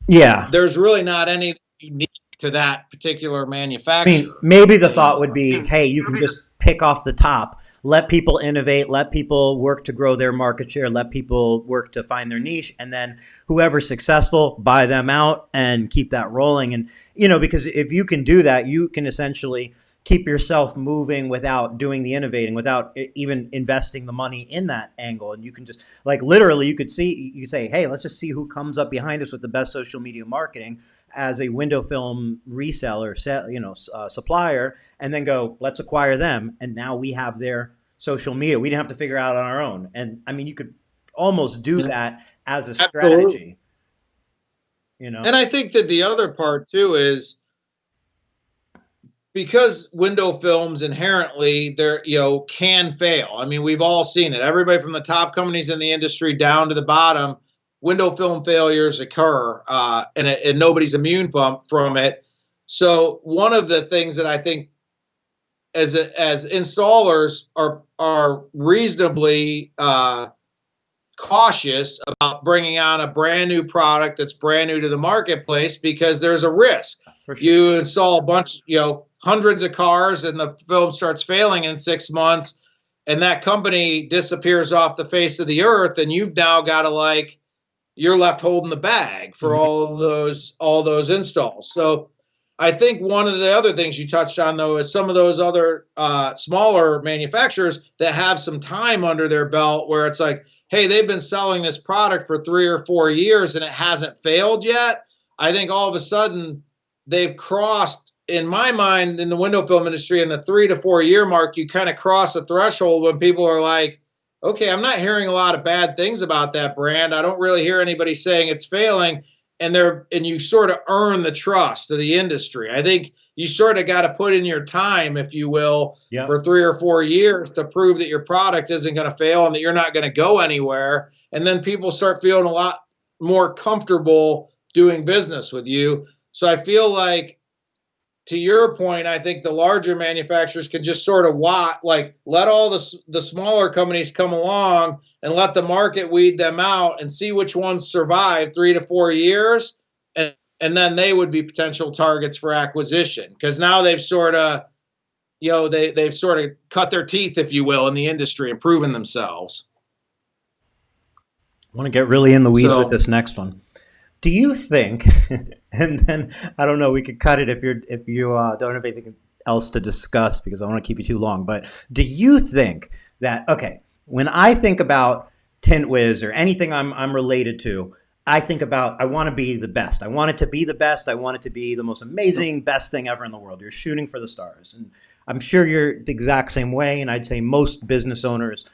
there's really not anything unique to that particular manufacturer. I mean, maybe the thought would be, hey, you can just pick off the top. Let people innovate, let people work to grow their market share, let people work to find their niche, and then whoever's successful, buy them out and keep that rolling. And, because if you can do that, you can essentially keep yourself moving without doing the innovating, without even investing the money in that angle. And you can just, like, literally, you could say, hey, let's just see who comes up behind us with the best social media marketing as a window film reseller, supplier, and then go, let's acquire them. And now we have their social media. We didn't have to figure out on our own. And I mean, you could almost do that as a Absolutely. strategy, And I think that the other part too is because window films inherently can fail. I mean, we've all seen it. Everybody from the top companies in the industry down to the bottom, window film failures occur, and nobody's immune from it. So one of the things that I think as installers are reasonably cautious about bringing on a brand new product that's brand new to the marketplace, because there's a risk. For sure. You install a bunch, hundreds of cars, and the film starts failing in 6 months, and that company disappears off the face of the earth, and you've now got to, you're left holding the bag for all those installs. So I think one of the other things you touched on, though, is some of those other smaller manufacturers that have some time under their belt where it's like, hey, they've been selling this product for 3 or 4 years and it hasn't failed yet. I think all of a sudden they've crossed, in my mind, in the window film industry, in the 3 to 4 year mark, you kind of cross a threshold when people are like, okay, I'm not hearing a lot of bad things about that brand. I don't really hear anybody saying it's failing. And you sort of earn the trust of the industry. I think you sort of got to put in your time, if you will, for 3 or 4 years to prove that your product isn't going to fail and that you're not going to go anywhere. And then people start feeling a lot more comfortable doing business with you. So I feel like, to your point, I think the larger manufacturers can just sort of let all the smaller companies come along and let the market weed them out and see which ones survive 3 to 4 years. And then they would be potential targets for acquisition, because now they've sort of, they've sort of cut their teeth, if you will, in the industry and proven themselves. I want to get really in the weeds with this next one. Do you think, and then I don't know, we could cut it if you don't have anything else to discuss, because I don't want to keep you too long, but do you think that, okay, when I think about Tint Wiz or anything I'm related to, I think about, I want to be the best. I want it to be the best. I want it to be the most amazing, best thing ever in the world. You're shooting for the stars. And I'm sure you're the exact same way, and I'd say most business owners,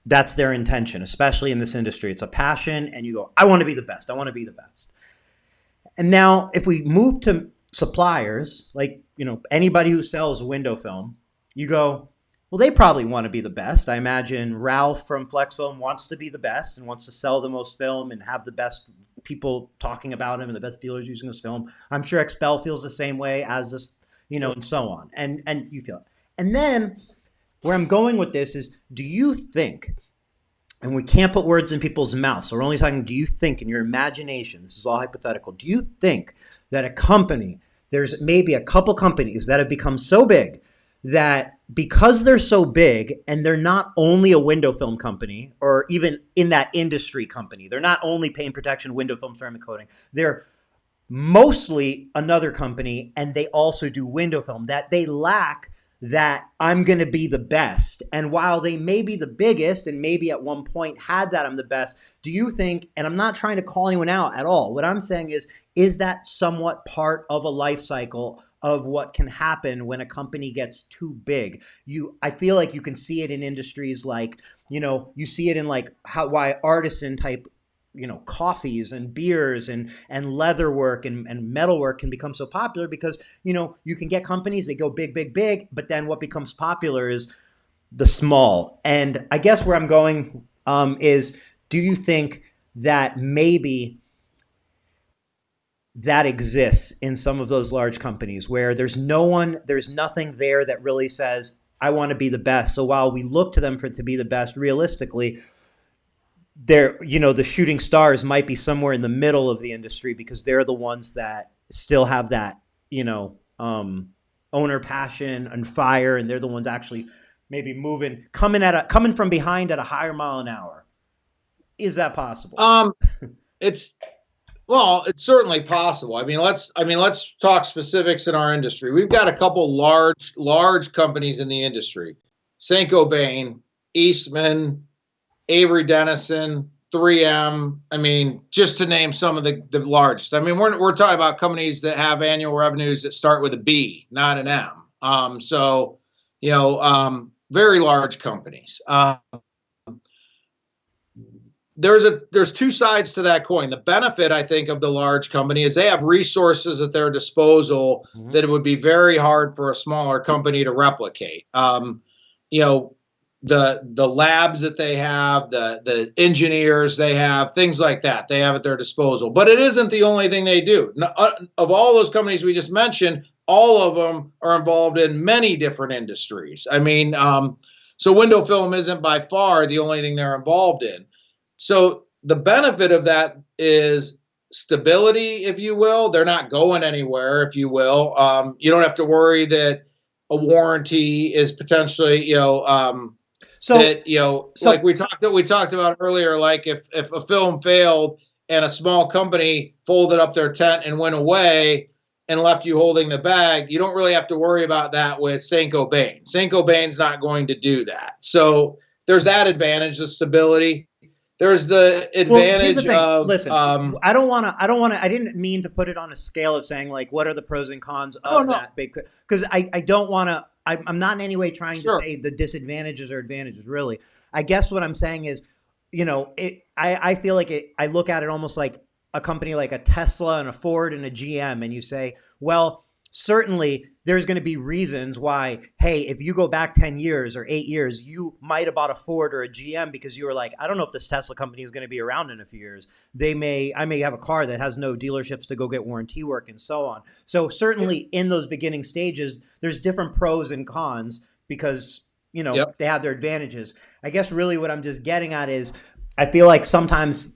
that's their intention, especially in this industry. It's a passion, and you go, I want to be the best. I want to be the best. And now if we move to suppliers, like, anybody who sells window film, you go, well, they probably want to be the best. I imagine Ralph from Flex Film wants to be the best and wants to sell the most film and have the best people talking about him and the best dealers using his film. I'm sure Expel feels the same way as this, and so on. And you feel it. And then where I'm going with this is, do you think, and we can't put words in people's mouths, so we're only talking, do you think in your imagination, this is all hypothetical, do you think that a company, there's maybe a couple companies that have become so big that because they're so big and they're not only a window film company or even in that industry company, they're not only paint protection, window film, ceramic coating, they're mostly another company and they also do window film, that they lack that I'm going to be the best. And while they may be the biggest and maybe at one point had that I'm the best, do you think, and I'm not trying to call anyone out at all, what I'm saying is that somewhat part of a life cycle of what can happen when a company gets too big? I feel like you can see it in industries like, you see it in why artisan type coffees and beers and leatherwork and metalwork can become so popular, because, you can get companies, they go big, big, big, but then what becomes popular is the small. And I guess where I'm going is, do you think that maybe that exists in some of those large companies where there's nothing there that really says, I want to be the best. So while we look to them to be the best, realistically, the shooting stars might be somewhere in the middle of the industry because they're the ones that still have that, owner passion and fire, and they're the ones actually maybe coming from behind at a higher mile an hour. Is that possible? It's certainly possible. I mean, let's talk specifics in our industry. We've got a couple large companies in the industry: Saint-Gobain, Eastman, Avery Dennison, 3M. I mean, just to name some of the largest. I mean, we're talking about companies that have annual revenues that start with a B, not an M. So, very large companies. There's two sides to that coin. The benefit, I think, of the large company is they have resources at their disposal that it would be very hard for a smaller company to replicate. The labs that they have, the engineers they have, things like that, they have at their disposal. But it isn't the only thing they do. Of all those companies we just mentioned, all of them are involved in many different industries. I mean, so window film isn't by far the only thing they're involved in. So the benefit of that is stability, if you will. They're not going anywhere, if you will. You don't have to worry that a warranty is potentially, like we talked about earlier, like if a film failed and a small company folded up their tent and went away and left you holding the bag, you don't really have to worry about that with Saint-Gobain. Saint-Gobain's not going to do that. So there's that advantage, the stability. There's the advantage of. Listen, I don't want to. I didn't mean to put it on a scale of saying like, what are the pros and cons of that big? Because I don't want to. I'm not in any way trying to say the disadvantages or advantages. Really, I guess what I'm saying is, I feel like I look at it almost like a company like a Tesla and a Ford and a GM, and you say, well, certainly there's going to be reasons why, hey, if you go back 10 years or 8 years, you might have bought a Ford or a GM because you were like, I don't know if this Tesla company is going to be around in a few years. I may have a car that has no dealerships to go get warranty work and so on. So certainly in those beginning stages, there's different pros and cons because, they have their advantages. I guess really what I'm just getting at is I feel like sometimes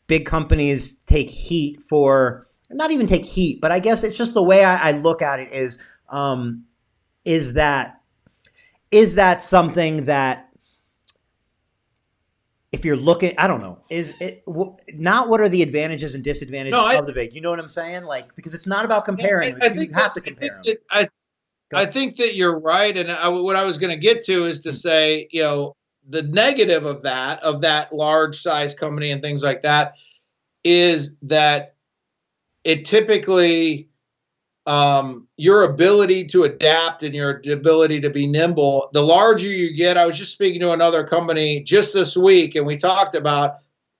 big companies take heat for, not even take heat, but I guess it's just the way I look at it is that something that if you're looking, I don't know, is it not what are the advantages and disadvantages of the big? You know what I'm saying? Like, because it's not about comparing. You have to compare them. I think that you're right. And what I was going to get to is to say, the negative of that large size company and things like that is that it typically, your ability to adapt and your ability to be nimble, the larger you get. I was just speaking to another company just this week, and we talked about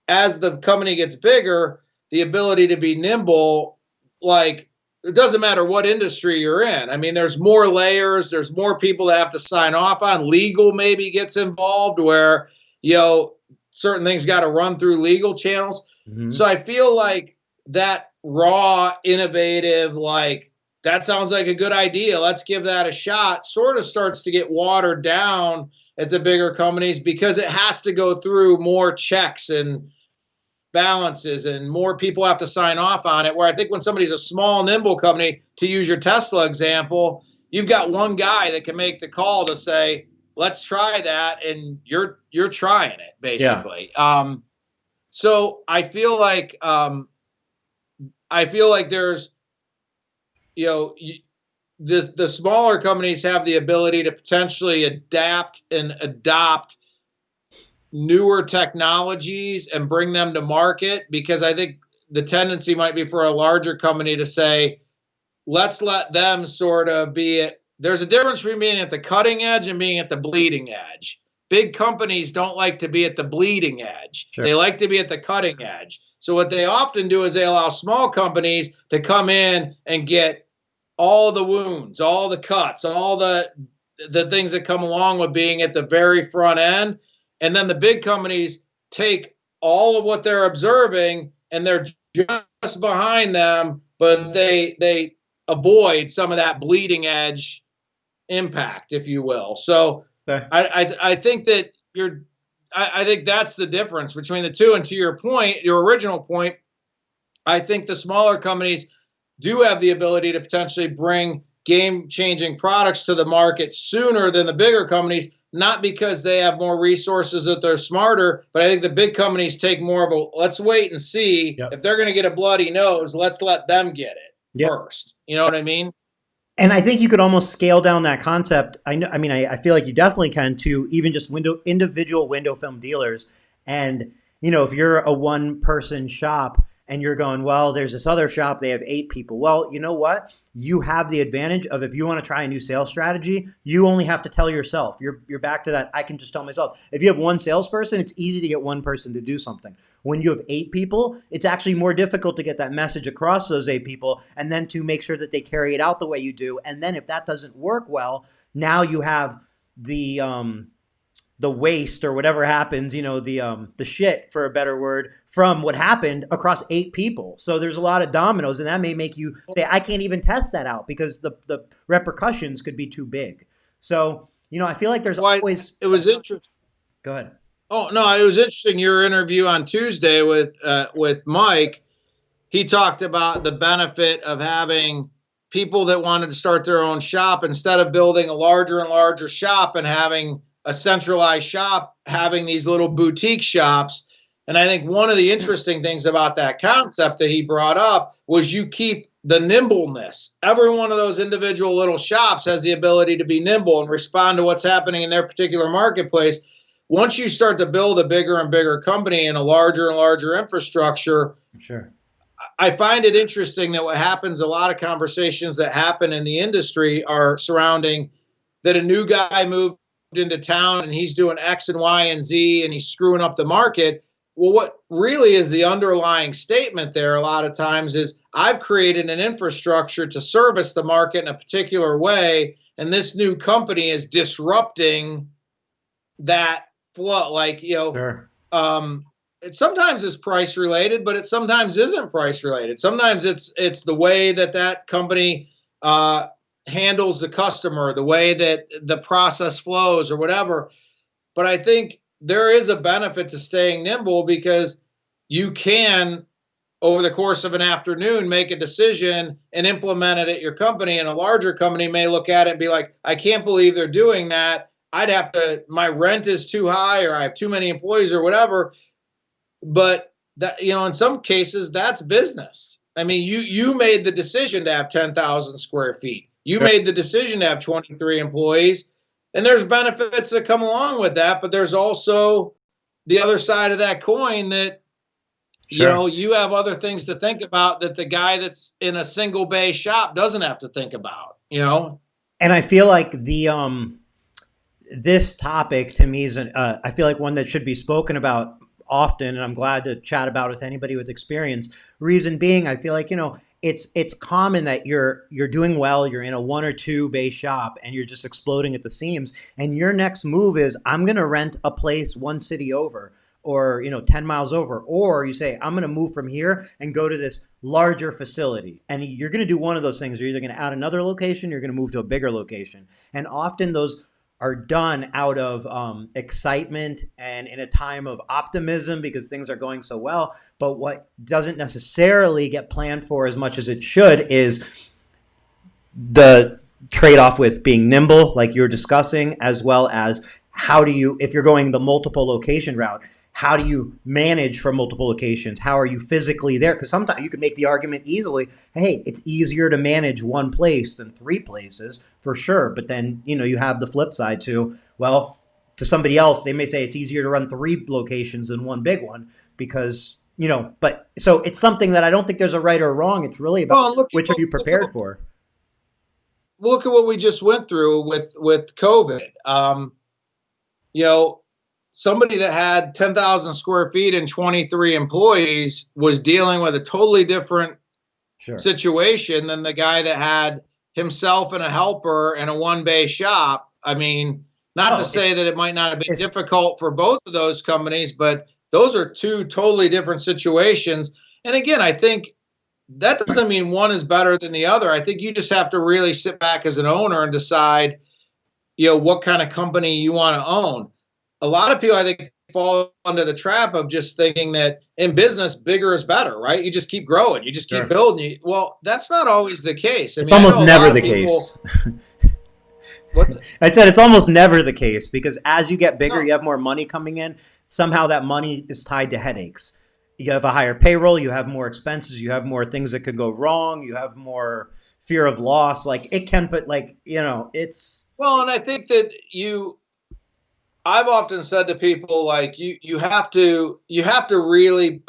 as the company gets bigger, the ability to be nimble, like it doesn't matter what industry you're in. I mean, there's more layers, there's more people that have to sign off on. Legal maybe gets involved where, certain things got to run through legal channels. Mm-hmm. So I feel like that raw, innovative, like that sounds like a good idea, let's give that a shot, sort of starts to get watered down at the bigger companies because it has to go through more checks and balances and more people have to sign off on it. Where I think when somebody's a small, nimble company, to use your Tesla example, you've got one guy that can make the call to say, let's try that, and you're trying it basically. Yeah. So I feel like there's, the smaller companies have the ability to potentially adapt and adopt newer technologies and bring them to market, because I think the tendency might be for a larger company to say, let's let them sort of be it. There's a difference between being at the cutting edge and being at the bleeding edge. Big companies don't like to be at the bleeding edge. Sure. They like to be at the cutting edge. So what they often do is they allow small companies to come in and get all the wounds, all the cuts, all the things that come along with being at the very front end. And then the big companies take all of what they're observing and they're just behind them, but they avoid some of that bleeding edge impact, if you will. So okay. I think that I think that's the difference between the two. And to your point, your original point, I think the smaller companies do have the ability to potentially bring game-changing products to the market sooner than the bigger companies, not because they have more resources that they're smarter, but I think the big companies take more of a let's wait and see. Yep. If they're going to get a bloody nose, let's let them get it Yep. first. You know what I mean? And I think you could almost scale down that concept. I know. I mean, I feel like you definitely can to even just individual window film dealers. And if you're a one person shop and you're going, well, there's this other shop, they have 8 people. Well, you know what? You have the advantage of if you want to try a new sales strategy, you only have to tell yourself. You're back to that. I can just tell myself. If you have one salesperson, it's easy to get one person to do something. When you have 8 people, it's actually more difficult to get that message across those 8 people and then to make sure that they carry it out the way you do. And then if that doesn't work well, now you have the waste or whatever happens, the shit, for a better word, from what happened across 8 people. So there's a lot of dominoes, and that may make you say, I can't even test that out because the repercussions could be too big. So, I feel like there's always. It was interesting. Go ahead. Oh no, it was interesting. Your interview on Tuesday with Mike, he talked about the benefit of having people that wanted to start their own shop, instead of building a larger and larger shop and having a centralized shop, having these little boutique shops. And I think one of the interesting things about that concept that he brought up was you keep the nimbleness. Every one of those individual little shops has the ability to be nimble and respond to what's happening in their particular marketplace. Once you start to build a bigger and bigger company and a larger and larger infrastructure, sure, I find it interesting that what happens, a lot of conversations that happen in the industry are surrounding that a new guy moved into town and he's doing X and Y and Z and he's screwing up the market. Well, what really is the underlying statement there a lot of times is I've created an infrastructure to service the market in a particular way, and this new company is disrupting that flow. Like, sure. It sometimes is price related, but it sometimes isn't price related. Sometimes it's the way that company handles the customer, the way that the process flows or whatever. But I think there is a benefit to staying nimble, because you can, over the course of an afternoon, make a decision and implement it at your company. And a larger company may look at it and be like, I can't believe they're doing that. My rent is too high, or I have too many employees, or whatever. But that, in some cases, that's business. I mean, you made the decision to have 10,000 square feet. You made the decision to have 23 employees, and there's benefits that come along with that. But there's also the other side of that coin that, Sure. you have other things to think about that the guy that's in a single bay shop doesn't have to think about, And I feel like this topic to me is I feel like one that should be spoken about often, and I'm glad to chat about with anybody with experience. Reason being, I feel like it's common that you're doing well, you're in a 1 or 2 bay shop, and you're just exploding at the seams, and your next move is I'm going to rent a place 1 city over, or 10 miles over, or you say I'm going to move from here and go to this larger facility, and you're going to do one of those things. You're either going to add another location, you're going to move to a bigger location, and often those are done out of excitement and in a time of optimism because things are going so well. But what doesn't necessarily get planned for as much as it should is the trade-off with being nimble, like you're discussing, as well as if you're going the multiple location route, how do you manage from multiple locations? How are you physically there? Because sometimes you can make the argument easily, hey, it's easier to manage 1 place than 3 places, for sure. But then, you have the flip side too. Well, to somebody else, they may say it's easier to run 3 locations than 1 big one because, but so it's something that I don't think there's a right or wrong. It's really about which are you prepared for? Look at what we just went through with COVID. Somebody that had 10,000 square feet and 23 employees was dealing with a totally different situation than the guy that had himself and a helper and a 1 bay shop. I mean, not to say that it might not have been difficult for both of those companies, but those are 2 totally different situations. And again, I think that doesn't mean one is better than the other. I think you just have to really sit back as an owner and decide, what kind of company you want to own. A lot of people, I think, fall into the trap of just thinking that in business, bigger is better, right? You just keep growing, you just keep building. Well, that's not always the case. I It's mean, I almost know a never lot the of people. case. What? I said it's almost never the case because as you get bigger, No. you have more money coming in. Somehow that money is tied to headaches. You have a higher payroll, you have more expenses, you have more things that could go wrong, you have more fear of loss. Like it can, but like, it's. Well, and I think that I've often said to people, like, you have to really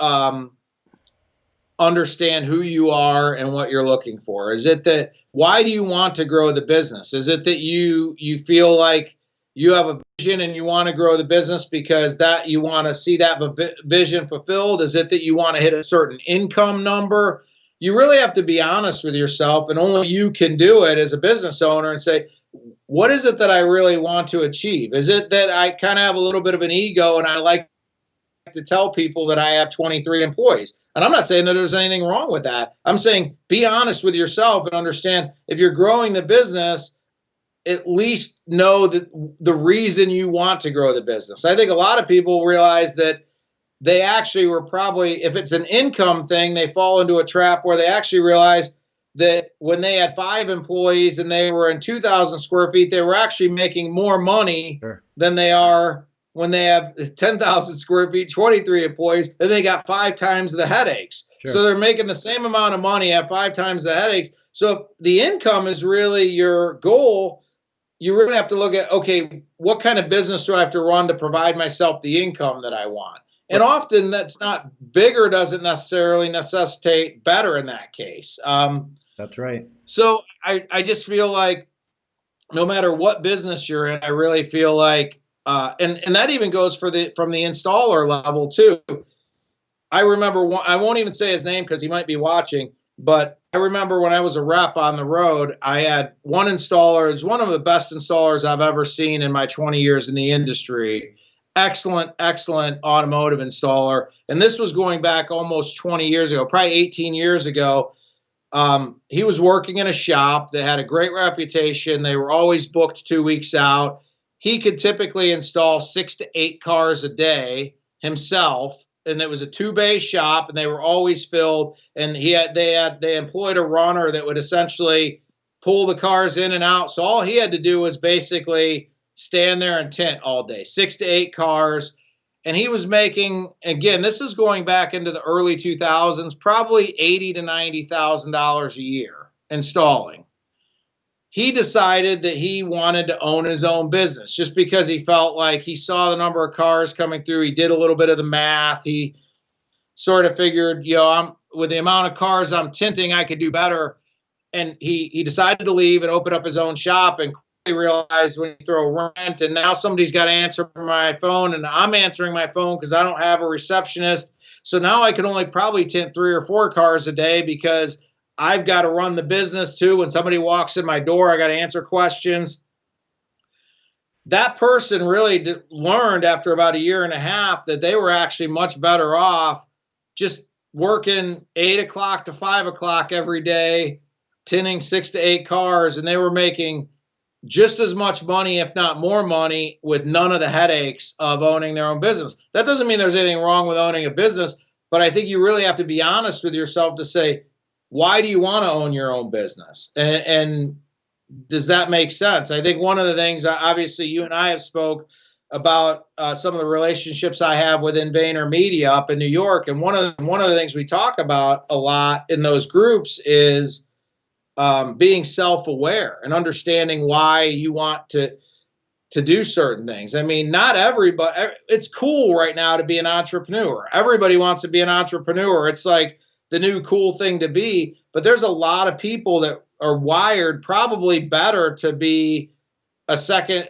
understand who you are and what you're looking for. Is it that, why do you want to grow the business? Is it that you feel like you have a vision and you want to grow the business because that you want to see that vision fulfilled? Is it that you want to hit a certain income number? You really have to be honest with yourself, and only you can do it as a business owner and say, what is it that I really want to achieve? Is it that I kind of have a little bit of an ego and I like to tell people that I have 23 employees? And I'm not saying that there's anything wrong with that. I'm saying be honest with yourself and understand, if you're growing the business, at least know that the reason you want to grow the business. I think a lot of people realize that they actually were probably, if it's an income thing, they fall into a trap where they actually realize that when they had 5 employees and they were in 2,000 square feet, they were actually making more money than they are when they have 10,000 square feet, 23 employees, and they got 5 times the headaches. Sure. So they're making the same amount of money, have 5 times the headaches. So if the income is really your goal, you really have to look at, okay, what kind of business do I have to run to provide myself the income that I want? And often that's not, bigger doesn't necessarily necessitate better in that case. That's right. So I just feel like no matter what business you're in, I really feel like, and that even goes from the installer level too. I remember I won't even say his name because he might be watching, but I remember when I was a rep on the road, I had one installer. It's one of the best installers I've ever seen in my 20 years in the industry. Excellent automotive installer. And this was going back almost 20 years ago, probably 18 years ago. He was working in a shop that had a great reputation. They were always booked 2 weeks out. He could typically install 6 to 8 cars a day himself. And it was a 2-bay shop, and they were always filled. And they employed a runner that would essentially pull the cars in and out. So all he had to do was basically stand there and tint all day, 6 to 8 cars. And he was making, again, this is going back into the early 2000s, probably $80,000 to $90,000 a year installing. He decided that he wanted to own his own business just because he felt like he saw the number of cars coming through. He did a little bit of the math. He sort of figured, with the amount of cars I'm tinting, I could do better. And he decided to leave and open up his own shop, and quickly realized when you throw rent and now somebody's got to answer my phone, and I'm answering my phone because I don't have a receptionist. So now I can only probably tint 3 or 4 cars a day because I've got to run the business too. When somebody walks in my door, I got to answer questions. That person really learned after about a year and a half that they were actually much better off just working 8 o'clock to 5 o'clock every day, tinting 6 to 8 cars, and they were making just as much money, if not more money, with none of the headaches of owning their own business. That doesn't mean there's anything wrong with owning a business, but I think you really have to be honest with yourself to say, why do you want to own your own business? And does that make sense? I think one of the things, obviously, you and I have spoke about some of the relationships I have within VaynerMedia up in New York, and one of the things we talk about a lot in those groups is being self-aware and understanding why you want to do certain things. I mean, not everybody. It's cool right now to be an entrepreneur. Everybody wants to be an entrepreneur. It's like the new cool thing to be, but there's a lot of people that are wired probably better to be a second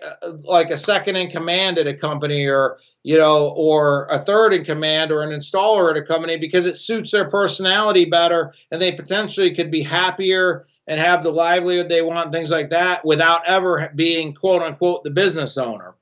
in command at a company, or a third in command, or an installer at a company, because it suits their personality better, and they potentially could be happier and have the livelihood they want, things like that, without ever being, quote unquote, the business owner.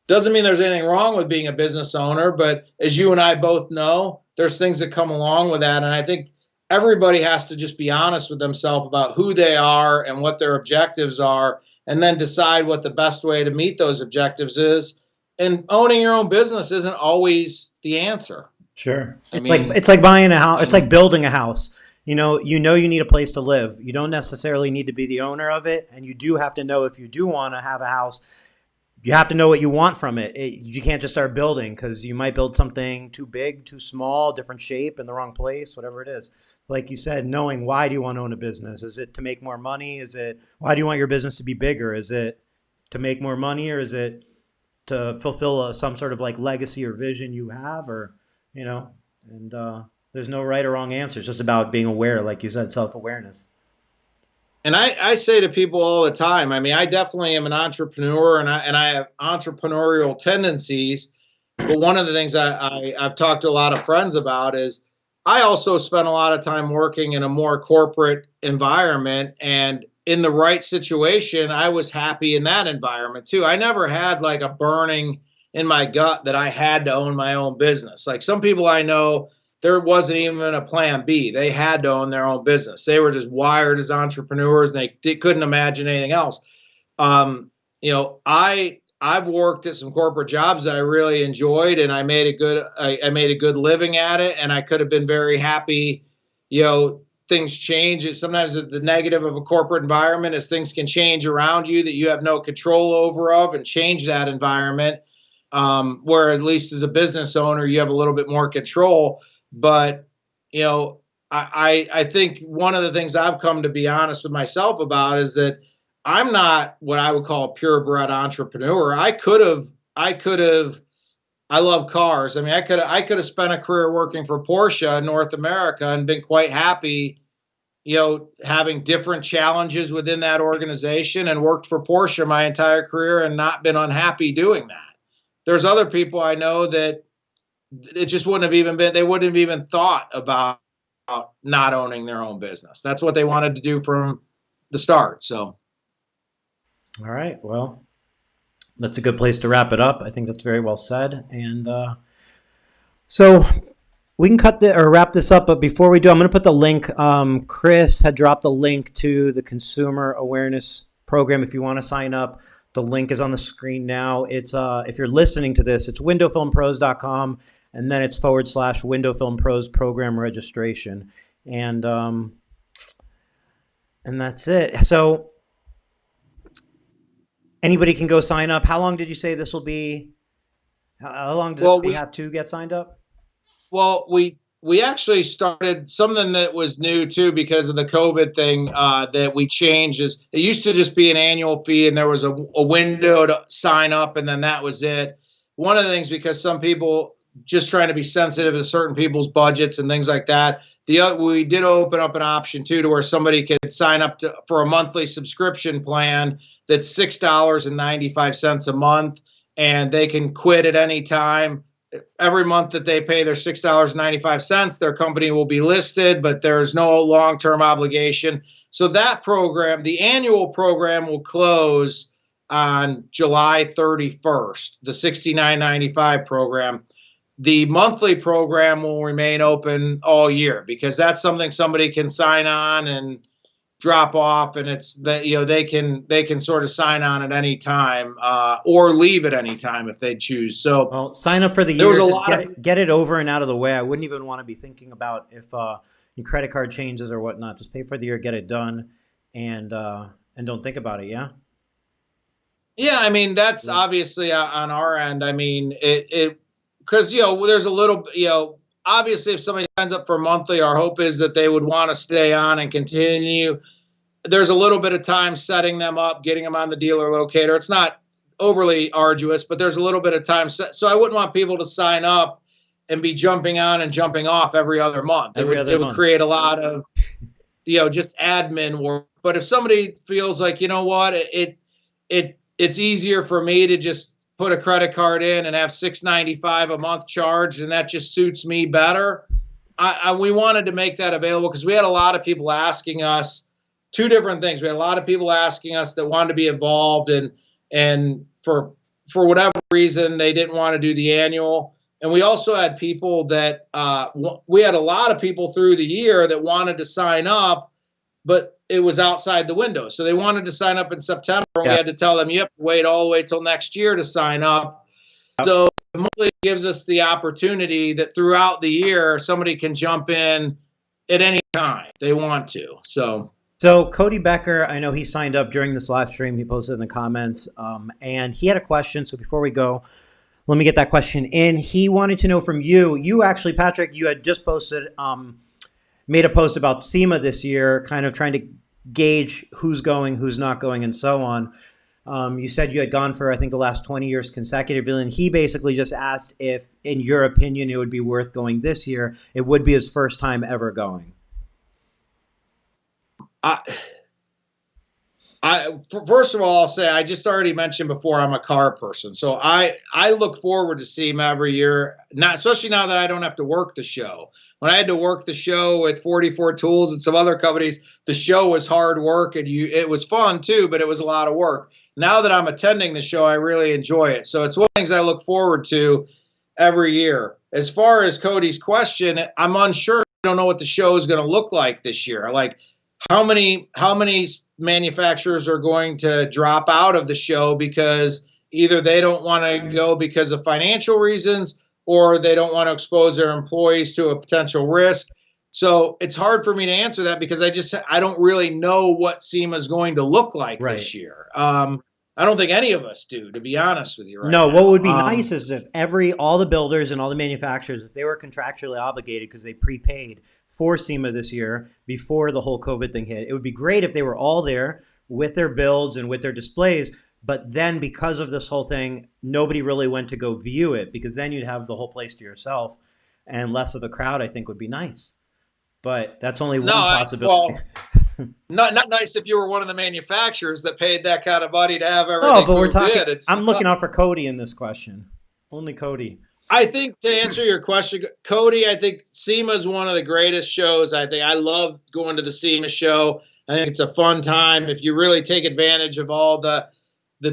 Doesn't mean there's anything wrong with being a business owner, but as you and I both know, there's things that come along with that. And I think everybody has to just be honest with themselves about who they are and what their objectives are, and then decide what the best way to meet those objectives is, and owning your own business isn't always the answer. Sure. I mean, It's like buying a house. It's like building a house. You need a place to live. You don't necessarily need to be the owner of it, and you do have to know if you do want to have a house. You have to know what you want from it. You can't just start building because you might build something too big, too small, different shape, in the wrong place, whatever it is. Like you said, knowing why do you want to own a business? Is it to make more money? Is it why do you want your business to be bigger? Is it to make more money, or is it to fulfill some sort of like legacy or vision you have, or you know? And there's no right or wrong answer. It's just about being aware, like you said, self-awareness. and I say to people all the time, I mean, I definitely am an entrepreneur, and I have entrepreneurial tendencies. But one of the things I've talked to a lot of friends about is I also spent a lot of time working in a more corporate environment, and in the right situation, I was happy in that environment too. I never had like a burning in my gut that I had to own my own business. Like some people I know, there wasn't even a plan B. They had to own their own business. They were just wired as entrepreneurs, and they couldn't imagine anything else. I've worked at some corporate jobs that I really enjoyed, and I made a good living at it, and I could have been very happy. Things change. Sometimes the negative of a corporate environment is things can change around you that you have no control over and change that environment. Where at least as a business owner, you have a little bit more control. But I think one of the things I've come to be honest with myself about is that I'm not what I would call a purebred entrepreneur. I love cars. I mean, I could have spent a career working for Porsche in North America and been quite happy, having different challenges within that organization, and worked for Porsche my entire career and not been unhappy doing that. There's other people I know that it just wouldn't have even been, they wouldn't have even thought about not owning their own business. That's what they wanted to do from the start. So. All right. Well, that's a good place to wrap it up. I think that's very well said. And so we can wrap this up. But before we do, I'm going to put the link. Chris had dropped the link to the Consumer Awareness Program. If you want to sign up, the link is on the screen now. It's if you're listening to this, it's windowfilmpros.com, and then it's /windowfilmpros program registration, and that's it. So anybody can go sign up. How long did you say this will be? How long does we have to get signed up? Well, we actually started something that was new too because of the COVID thing that we changed. Is it used to just be an annual fee, and there was a window to sign up, and then that was it. One of the things, because some people just trying to be sensitive to certain people's budgets and things like that, we did open up an option too to where somebody could sign up for a monthly subscription plan that's $6.95 a month, and they can quit at any time. Every month that they pay their $6.95, their company will be listed, but there's no long-term obligation. So that program, the annual program, will close on July 31st, the $69.95 program. The monthly program will remain open all year because that's something somebody can sign on and drop off, and it's that they can sort of sign on at any time or leave at any time if they choose. So well, sign up for the year. Just get it over and out of the way. I wouldn't even want to be thinking about if your credit card changes or whatnot. Just pay for the year, get it done, and don't think about it. Yeah. Yeah, I mean that's obviously on our end. I mean it because there's a little obviously, if somebody signs up for monthly, our hope is that they would want to stay on and continue. There's a little bit of time setting them up, getting them on the dealer locator. It's not overly arduous, but there's a little bit of time. So I wouldn't want people to sign up and be jumping on and jumping off every other month. It would create a lot of, just admin work. But if somebody feels like, what, it's easier for me to just put a credit card in and have $6.95 a month charged, and that just suits me better. We wanted to make that available because we had a lot of people asking us two different things. We had a lot of people asking us that wanted to be involved, and for whatever reason they didn't want to do the annual. And we also had people that we had a lot of people through the year that wanted to sign up, but it was outside the window. So they wanted to sign up in September, and we had to tell them you have to wait all the way till next year to sign up. So it mostly gives us the opportunity that throughout the year, somebody can jump in at any time they want to. So Cody Becker, I know he signed up during this live stream. He posted in the comments, and he had a question. So before we go, let me get that question in. He wanted to know from you. You actually, Patrick, you had just posted, made a post about SEMA this year, kind of trying to gauge who's going, who's not going, and so on. You said you had gone for, I think, the last 20 years consecutively, and he basically just asked if, in your opinion, it would be worth going this year. It would be his first time ever going. First of all, I'll say I just already mentioned before I'm a car person, so I look forward to SEMA every year. Not especially now that I don't have to work the show. When I had to work the show with 44 Tools and some other companies, the show was hard work, and it was fun too, but it was a lot of work. Now that I'm attending the show, I really enjoy it. So it's one of the things I look forward to every year. As far as Cody's question, I'm unsure. I don't know what the show is going to look like this year. Like, how many manufacturers are going to drop out of the show because either they don't want to go because of financial reasons, or they don't want to expose their employees to a potential risk. So it's hard for me to answer that because I don't really know what SEMA is going to look like this year. I don't think any of us do, to be honest with you. No, what would be nice is if all the builders and all the manufacturers, if they were contractually obligated because they prepaid for SEMA this year before the whole COVID thing hit. It would be great if they were all there with their builds and with their displays, but then because of this whole thing, nobody really went to go view it, because then you'd have the whole place to yourself and less of a crowd, I think, would be nice. But that's only one possibility. Not nice if you were one of the manufacturers that paid that kind of money to have everything. No, but we're talking. I'm looking out for Cody in this question. Only Cody. I think to answer your question, Cody, I think SEMA is one of the greatest shows. I love going to the SEMA show. I think it's a fun time if you really take advantage of all the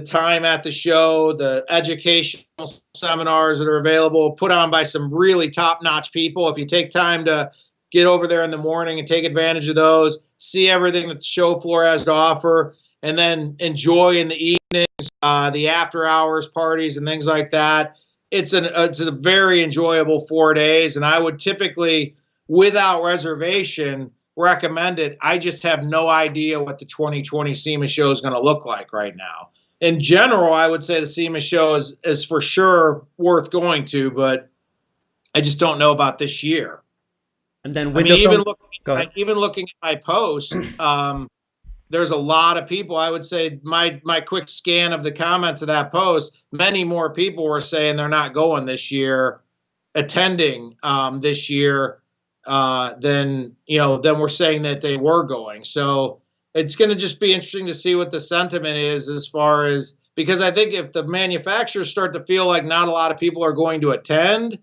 time at the show, the educational seminars that are available, put on by some really top-notch people. If you take time to get over there in the morning and take advantage of those, see everything that the show floor has to offer, and then enjoy in the evenings, the after-hours parties and things like that. It's a very enjoyable 4 days, and I would typically, without reservation, recommend it. I just have no idea what the 2020 SEMA show is going to look like right now. In general, I would say the SEMA show is for sure worth going to, but I just don't know about this year. And then even looking at my post, there's a lot of people. I would say my quick scan of the comments of that post, many more people were saying they're not going this year, attending this year than were saying that they were going. So it's going to just be interesting to see what the sentiment is as far as, because I think if the manufacturers start to feel like not a lot of people are going to attend,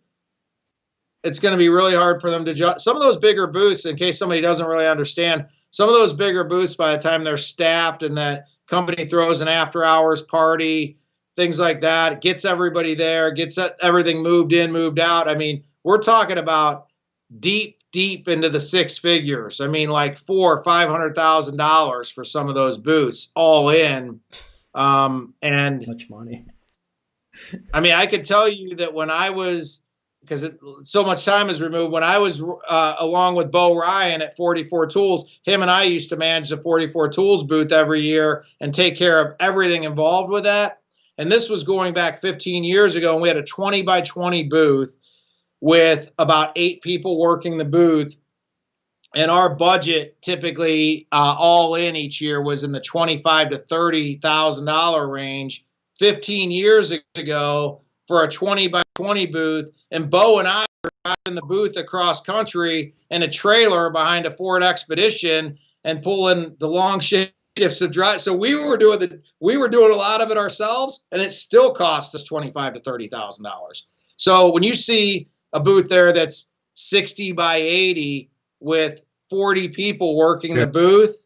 it's going to be really hard for them to some of those bigger booths, in case somebody doesn't really understand, some of those bigger booths, by the time they're staffed and that company throws an after hours party, things like that, gets everybody there, gets everything moved in, moved out. I mean, we're talking about deep into the six figures. I mean, like $400,000 or $500,000 for some of those booths all in. And much money. I mean, I could tell you that when I was, because so much time is removed, when I was along with Bo Ryan at 44 Tools, him and I used to manage the 44 Tools booth every year and take care of everything involved with that. And this was going back 15 years ago, and we had a 20 by 20 booth with about 8 people working the booth. And our budget typically all in each year was in the $25,000 to $30,000 range. 15 years ago, for a 20 by 20 booth, and Bo and I were driving the booth across country in a trailer behind a Ford Expedition and pulling the long shifts of drive. So we were doing a lot of it ourselves, and it still cost us $25,000 to $30,000. So when you see a booth there that's 60 by 80 with 40 people working the booth,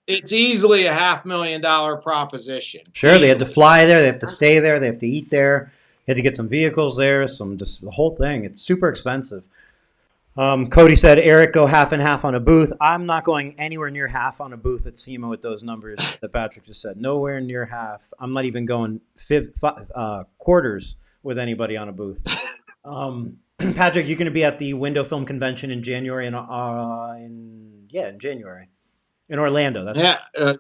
it's easily a $500,000 proposition. Sure, easily. They had to fly there, they have to stay there, they have to eat there. Had to get some vehicles there, just the whole thing. It's super expensive. Cody said, Eric, go half and half on a booth. I'm not going anywhere near half on a booth at SEMA with those numbers that Patrick just said. Nowhere near half. I'm not even going quarters with anybody on a booth. Patrick, you're going to be at the Window Film Convention in January, in January in Orlando. That's Yeah,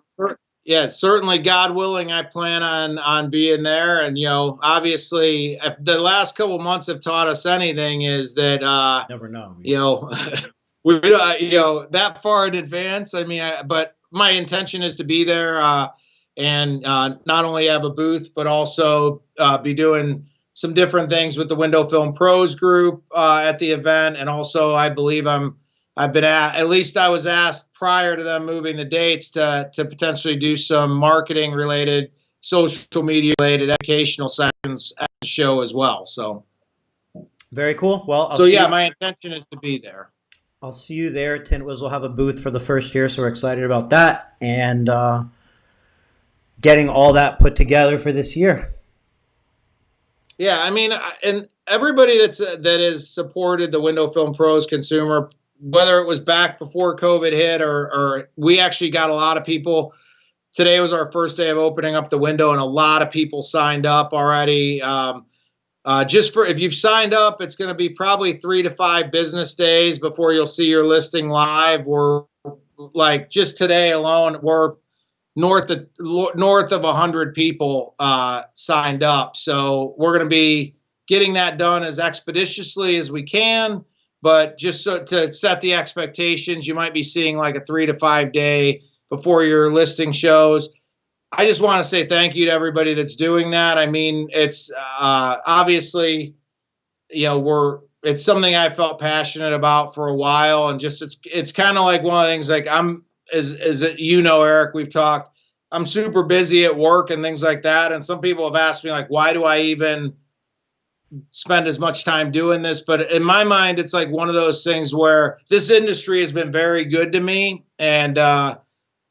yeah, certainly, God willing, I plan on being there. And obviously, if the last couple of months have taught us anything, is that never know. you know we that far in advance. I mean, but my intention is to be there and not only have a booth, but also be doing some different things with the Window Film Pros group at the event. And also, I believe I've been at least I was asked prior to them moving the dates to potentially do some marketing related, social media related, educational sessions at the show as well. So very cool. Well, my intention is to be there. I'll see you there. Tint Wiz will have a booth for the first year, so we're excited about that and getting all that put together for this year. Yeah, I mean, and everybody that has supported the Window Film Pros consumer, whether it was back before COVID hit or we actually got a lot of people. Today was our first day of opening up the window, and a lot of people signed up already. If you've signed up, it's going to be probably 3 to 5 business days before you'll see your listing live. We're like just today alone, we're north of 100 people signed up. So we're going to be getting that done as expeditiously as we can. But just so to set the expectations, you might be seeing like a 3 to 5 day before your listing shows. I just want to say thank you to everybody that's doing that. I mean, it's obviously, it's something I felt passionate about for a while, and just it's kind of like one of the things. Like Eric, we've talked. I'm super busy at work and things like that, and some people have asked me like, why do I even spend as much time doing this? But in my mind, it's like one of those things where this industry has been very good to me, and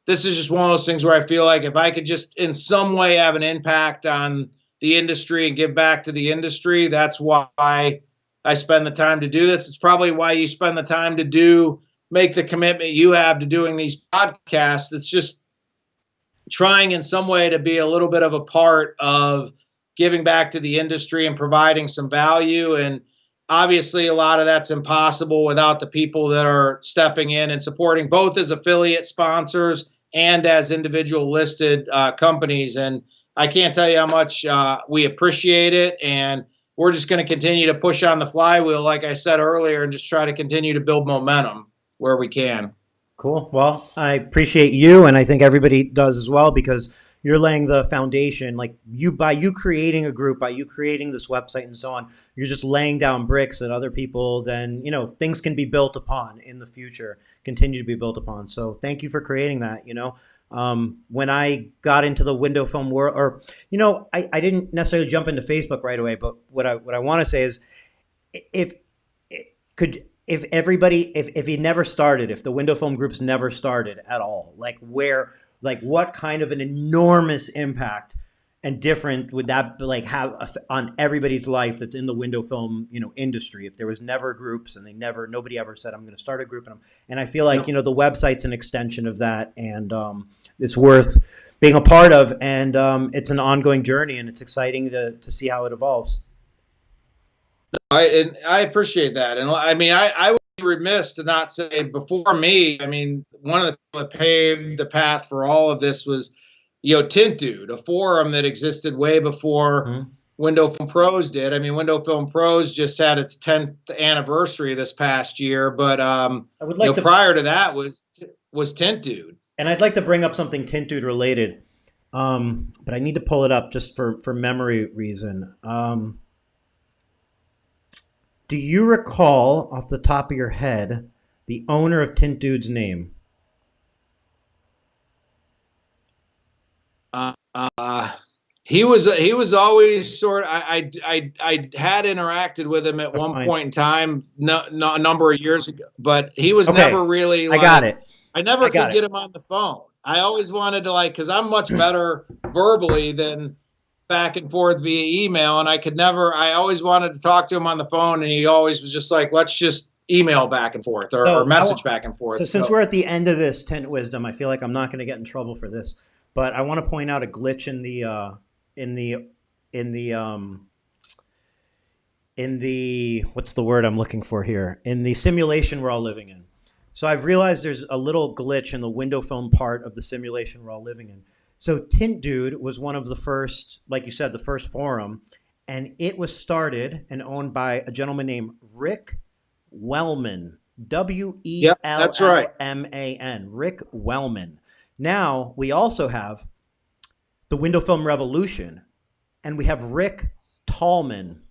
this is just one of those things where I feel like if I could just in some way have an impact on the industry and give back to the industry, that's why I spend the time to do this. It's probably why you spend the time to make the commitment you have to doing these podcasts. It's just trying in some way to be a little bit of a part of giving back to the industry and providing some value. And obviously a lot of that's impossible without the people that are stepping in and supporting both as affiliate sponsors and as individual listed companies. And I can't tell you how much we appreciate it. And we're just going to continue to push on the flywheel, like I said earlier, and just try to continue to build momentum where we can. Cool. Well, I appreciate you, and I think everybody does as well, because you're laying the foundation. Like by you creating a group, by you creating this website and so on, you're just laying down bricks that other people then, things can be built upon in the future, continue to be built upon. So thank you for creating that. When I got into the window film world, or, I didn't necessarily jump into Facebook right away, but what I want to say is if he never started, if the window film groups never started at all, what kind of an enormous impact and different would that have on everybody's life that's in the window film, industry, if there was never groups and nobody ever said, I'm going to start a group. And I feel like, the website's an extension of that, and it's worth being a part of, and it's an ongoing journey, and it's exciting to see how it evolves. I appreciate that. And I mean, I would be remiss to not say before me, I mean, one of the people that paved the path for all of this was, Tint Dude, a forum that existed way before Window Film Pros did. I mean, Window Film Pros just had its 10th anniversary this past year, but prior to that was Tint Dude. And I'd like to bring up something Tint Dude related, but I need to pull it up just for memory reason. Do you recall off the top of your head the owner of Tint Dude's name? He was always sort of, I had interacted with him at one point in time, a number of years ago, but he was never really I got it. I never could get him on the phone. I always wanted to because I'm much better verbally than back and forth via email, and I always wanted to talk to him on the phone, and he always was just like, let's just email back and forth or message back and forth. So since we're at the end of this Tint Wisdom, I feel like I'm not going to get in trouble for this, but I want to point out a glitch in the in the, what's the word I'm looking for here? In the simulation we're all living in. So I've realized there's a little glitch in the window film part of the simulation we're all living in. So Tint Dude was one of the first, like you said, the first forum, and it was started and owned by a gentleman named Rick Wellman, Yep, that's right. Wellman, Rick Wellman. Now we also have the window film revolution, and we have Rick Tallman.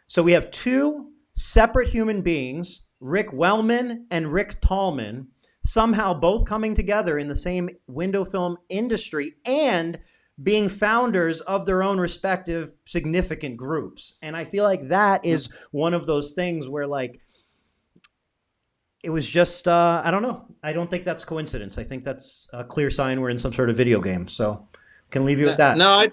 So we have two separate human beings, Rick Wellman and Rick Tallman, somehow both coming together in the same window film industry and being founders of their own respective significant groups. And I feel like that is one of those things where, like, it was just, I don't know. I don't think that's coincidence. I think that's a clear sign we're in some sort of video game. So can leave you with that. No,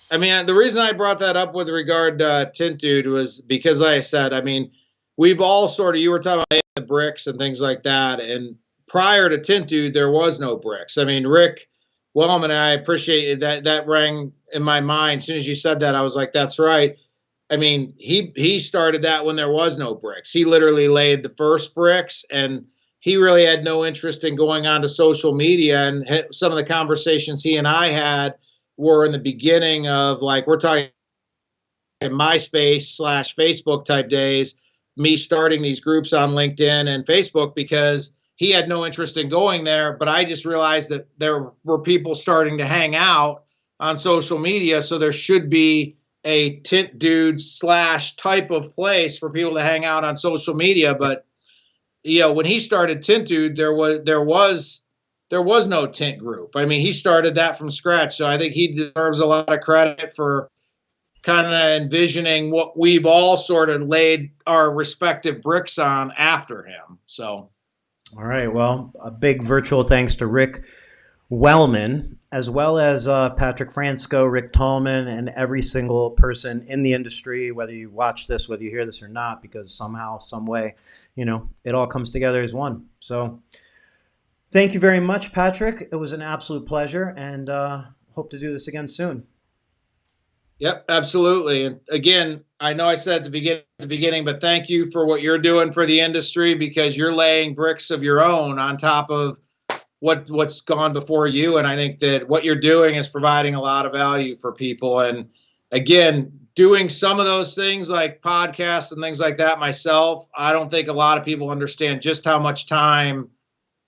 I mean, the reason I brought that up with regard to Tint Dude was because, like I said, I mean, we've all sort of, you were talking about the bricks and things like that. And prior to Tint Dude, there was no bricks. I mean, Rick Wellman, I appreciate that rang in my mind. As soon as you said that, I was like, that's right. I mean, he started that when there was no bricks. He literally laid the first bricks, and he really had no interest in going onto social media. And some of the conversations he and I had were in the beginning of, like, we're talking MySpace/Facebook type days, me starting these groups on LinkedIn and Facebook, because he had no interest in going there. But I just realized that there were people starting to hang out on social media. So there should be a Tint Dude / type of place for people to hang out on social media. But, you know, when he started Tint Dude, there was no tint group. I mean, he started that from scratch. So I think he deserves a lot of credit for kind of envisioning what we've all sort of laid our respective bricks on after him. So, all right. Well, a big virtual thanks to Rick Wellman, as well as Patric Fransko, Rick Tallman, and every single person in the industry, whether you watch this, whether you hear this or not, because somehow, some way, you know, it all comes together as one. So thank you very much, Patric. It was an absolute pleasure, and hope to do this again soon. Yep, absolutely. And again, I know I said at the beginning, but thank you for what you're doing for the industry, because you're laying bricks of your own on top of what's gone before you. And I think that what you're doing is providing a lot of value for people. And again, doing some of those things like podcasts and things like that myself, I don't think a lot of people understand just how much time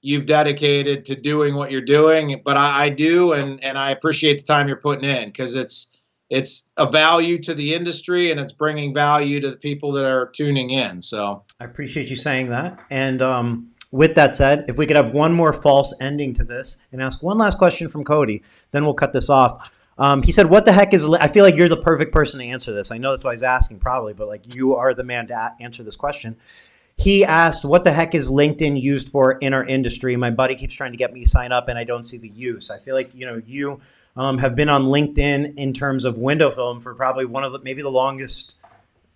you've dedicated to doing what you're doing. But I do, and I appreciate the time you're putting in, because it's a value to the industry, and it's bringing value to the people that are tuning in. So I appreciate you saying that. And with that said, if we could have one more false ending to this and ask one last question from Cody, then we'll cut this off. He said, what the heck is, I feel like you're the perfect person to answer this. I know that's why he's asking probably, but like, you are the man to answer this question. He asked, what the heck is LinkedIn used for in our industry? My buddy keeps trying to get me to sign up, and I don't see the use. I feel like, you know, you have been on LinkedIn in terms of window film for probably one of the, maybe the longest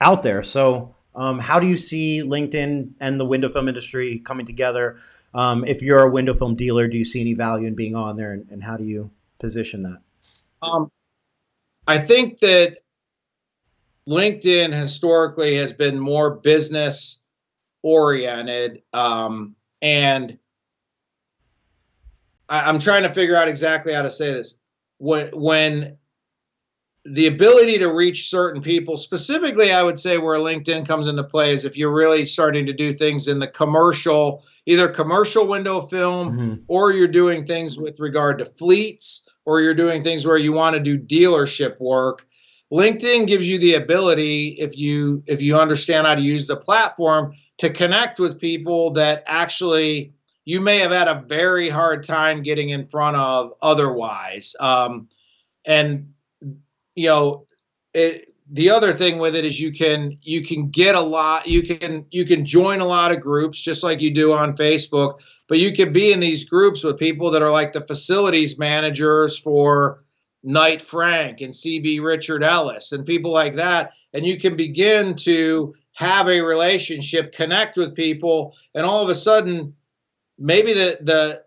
out there. So how do you see LinkedIn and the window film industry coming together? If you're a window film dealer, do you see any value in being on there, and how do you position that? I think that LinkedIn historically has been more business oriented. And I'm trying to figure out exactly how to say this. When the ability to reach certain people, specifically, I would say where LinkedIn comes into play is if you're really starting to do things in the commercial, either commercial window film, or you're doing things with regard to fleets, or you're doing things where you want to do dealership work. LinkedIn gives you the ability, if you understand how to use the platform, to connect with people that actually you may have had a very hard time getting in front of otherwise. And you know, the other thing with it is you can get a lot, you can join a lot of groups just like you do on Facebook, but you can be in these groups with people that are like the facilities managers for Knight Frank and CB Richard Ellis and people like that. And you can begin to have a relationship, connect with people, and all of a sudden, maybe the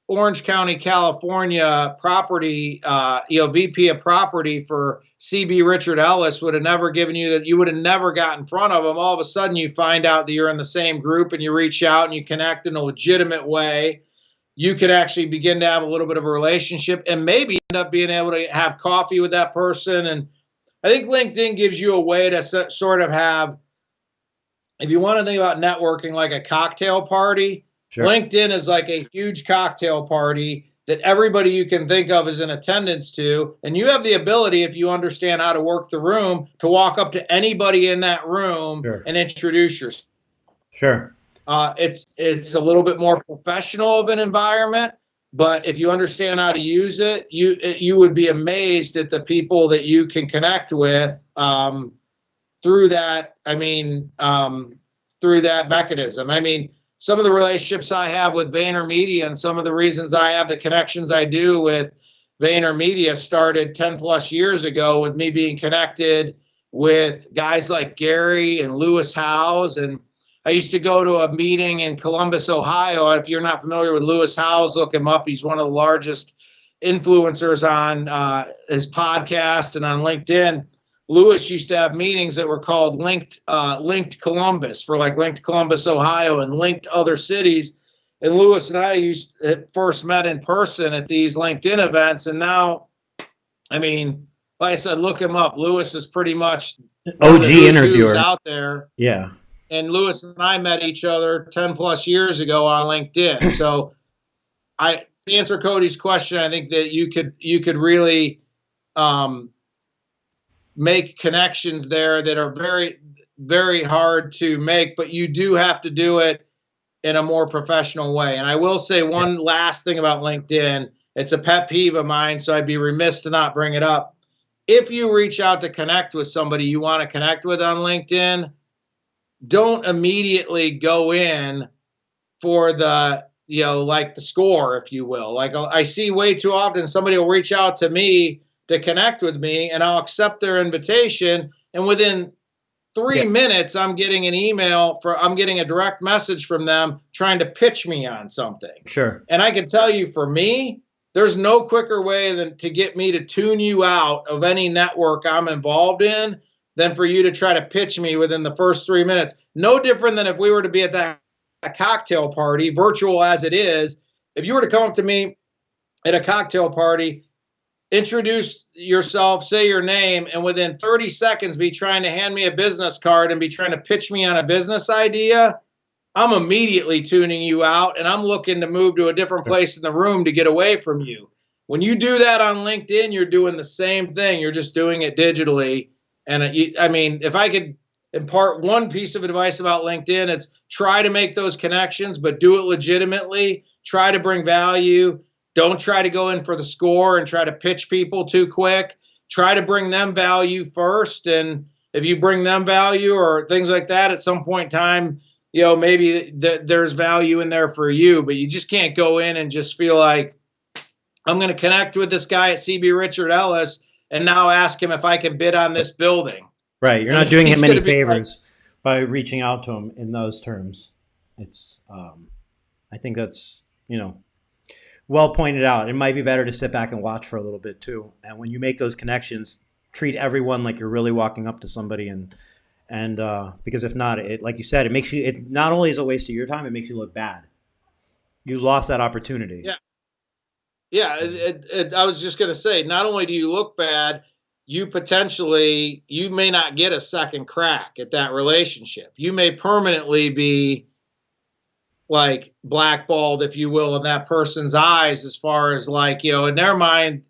Orange County, California property, VP of property for CB Richard Ellis would have never given you that. You would have never got in front of him. All of a sudden you find out that you're in the same group and you reach out and you connect in a legitimate way. You could actually begin to have a little bit of a relationship and maybe end up being able to have coffee with that person. And I think LinkedIn gives you a way to sort of have, if you want to think about networking like a cocktail party, sure. LinkedIn is like a huge cocktail party that everybody you can think of is in attendance to. And you have the ability, if you understand how to work the room, to walk up to anybody in that room sure. and introduce yourself. Sure. It's a little bit more professional of an environment, but if you understand how to use it, you would be amazed at the people that you can connect with through that. Through that mechanism. Some of the relationships I have with VaynerMedia and some of the reasons I have the connections I do with VaynerMedia started 10 plus years ago with me being connected with guys like Gary and Lewis Howes. And I used to go to a meeting in Columbus, Ohio. If you're not familiar with Lewis Howes, look him up. He's one of the largest influencers on his podcast and on LinkedIn. Lewis used to have meetings that were called Linked Columbus, for like Linked Columbus, Ohio, and linked other cities. And Lewis and I first met in person at these LinkedIn events. And now, like I said, look him up. Lewis is pretty much OG interviewer out there. Yeah. And Lewis and I met each other 10 plus years ago on LinkedIn. So to answer Cody's question, I think that you could really make connections there that are very, very hard to make, but you do have to do it in a more professional way. And I will say one last thing about LinkedIn. It's a pet peeve of mine, so I'd be remiss to not bring it up. If you reach out to connect with somebody you want to connect with on LinkedIn, don't immediately go in for the, like the score, if you will. Like I see way too often somebody will reach out to me to connect with me and I'll accept their invitation. And within 3 minutes, I'm getting I'm getting a direct message from them trying to pitch me on something. Sure. And I can tell you, for me, there's no quicker way than to get me to tune you out of any network I'm involved in than for you to try to pitch me within the first 3 minutes. No different than if we were to be at that cocktail party, virtual as it is. If you were to come up to me at a cocktail party, introduce yourself, say your name, and within 30 seconds be trying to hand me a business card and be trying to pitch me on a business idea, I'm immediately tuning you out and I'm looking to move to a different place in the room to get away from you. When you do that on LinkedIn, you're doing the same thing. You're just doing it digitally. And if I could impart one piece of advice about LinkedIn, it's try to make those connections, but do it legitimately. Try to bring value. Don't try to go in for the score and try to pitch people too quick. Try to bring them value first. And if you bring them value or things like that, at some point in time, maybe there's value in there for you, but you just can't go in and just feel like I'm going to connect with this guy at CB Richard Ellis and now ask him if I can bid on this building. Right. You're not doing him any favors by reaching out to him in those terms. It's, I think that's, well pointed out. It might be better to sit back and watch for a little bit too. And when you make those connections, treat everyone like you're really walking up to somebody, and because if not, it, like you said, it not only is a waste of your time, it makes you look bad. You lost that opportunity. Yeah. I was just going to say, not only do you look bad, you may not get a second crack at that relationship. You may permanently be like blackballed, if you will, in that person's eyes, as far as like, in their mind,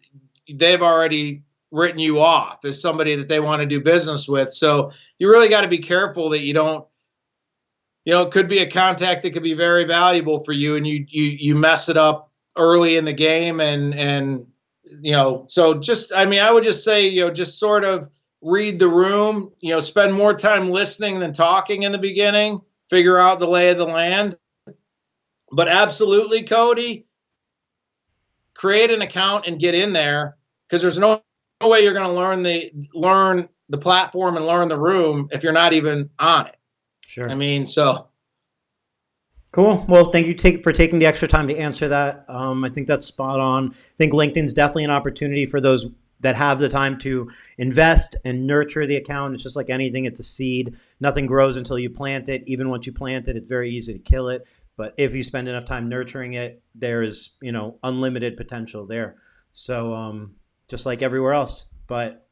they've already written you off as somebody that they want to do business with. So you really got to be careful that you don't, it could be a contact that could be very valuable for you and you mess it up early in the game. And so just, I would just say, just sort of read the room, spend more time listening than talking in the beginning, figure out the lay of the land. But absolutely, Cody, create an account and get in there, because there's no way you're going to learn the platform and learn the room if you're not even on it. Sure. So. Cool. Well, thank you for taking the extra time to answer that. I think that's spot on. I think LinkedIn's definitely an opportunity for those that have the time to invest and nurture the account. It's just like anything, it's a seed. Nothing grows until you plant it. Even once you plant it, it's very easy to kill it. But if you spend enough time nurturing it, there's, unlimited potential there. So just like everywhere else. But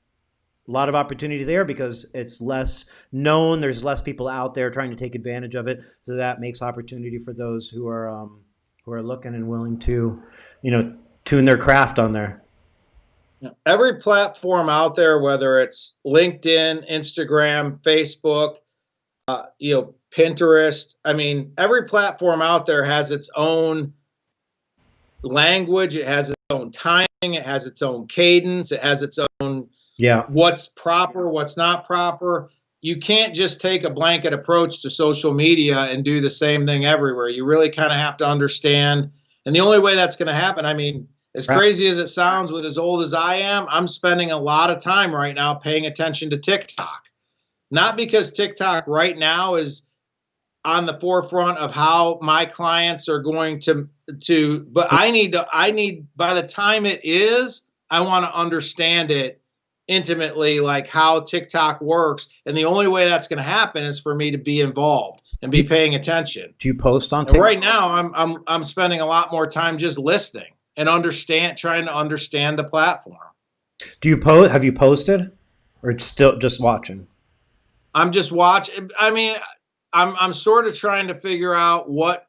a lot of opportunity there because it's less known. There's less people out there trying to take advantage of it. So that makes opportunity for those who are looking and willing to, tune their craft on there. Every platform out there, whether it's LinkedIn, Instagram, Facebook, Pinterest. I mean, every platform out there has its own language. It has its own timing. It has its own cadence. It has its own Yeah. what's proper, what's not proper. You can't just take a blanket approach to social media and do the same thing everywhere. You really kind of have to understand. And the only way that's going to happen, I mean, as Right. crazy as it sounds, with as old as I am, I'm spending a lot of time right now paying attention to TikTok. Not because TikTok right now is on the forefront of how my clients are going but I need by the time it is, I want to understand it intimately, like how TikTok works. And the only way that's going to happen is for me to be involved and be paying attention. Do you post on And TikTok? right now I'm spending a lot more time just listening and trying to understand the platform. Do you post? Have you posted, or it's still just watching? I'm just watching. I mean, I'm sort of trying to figure out what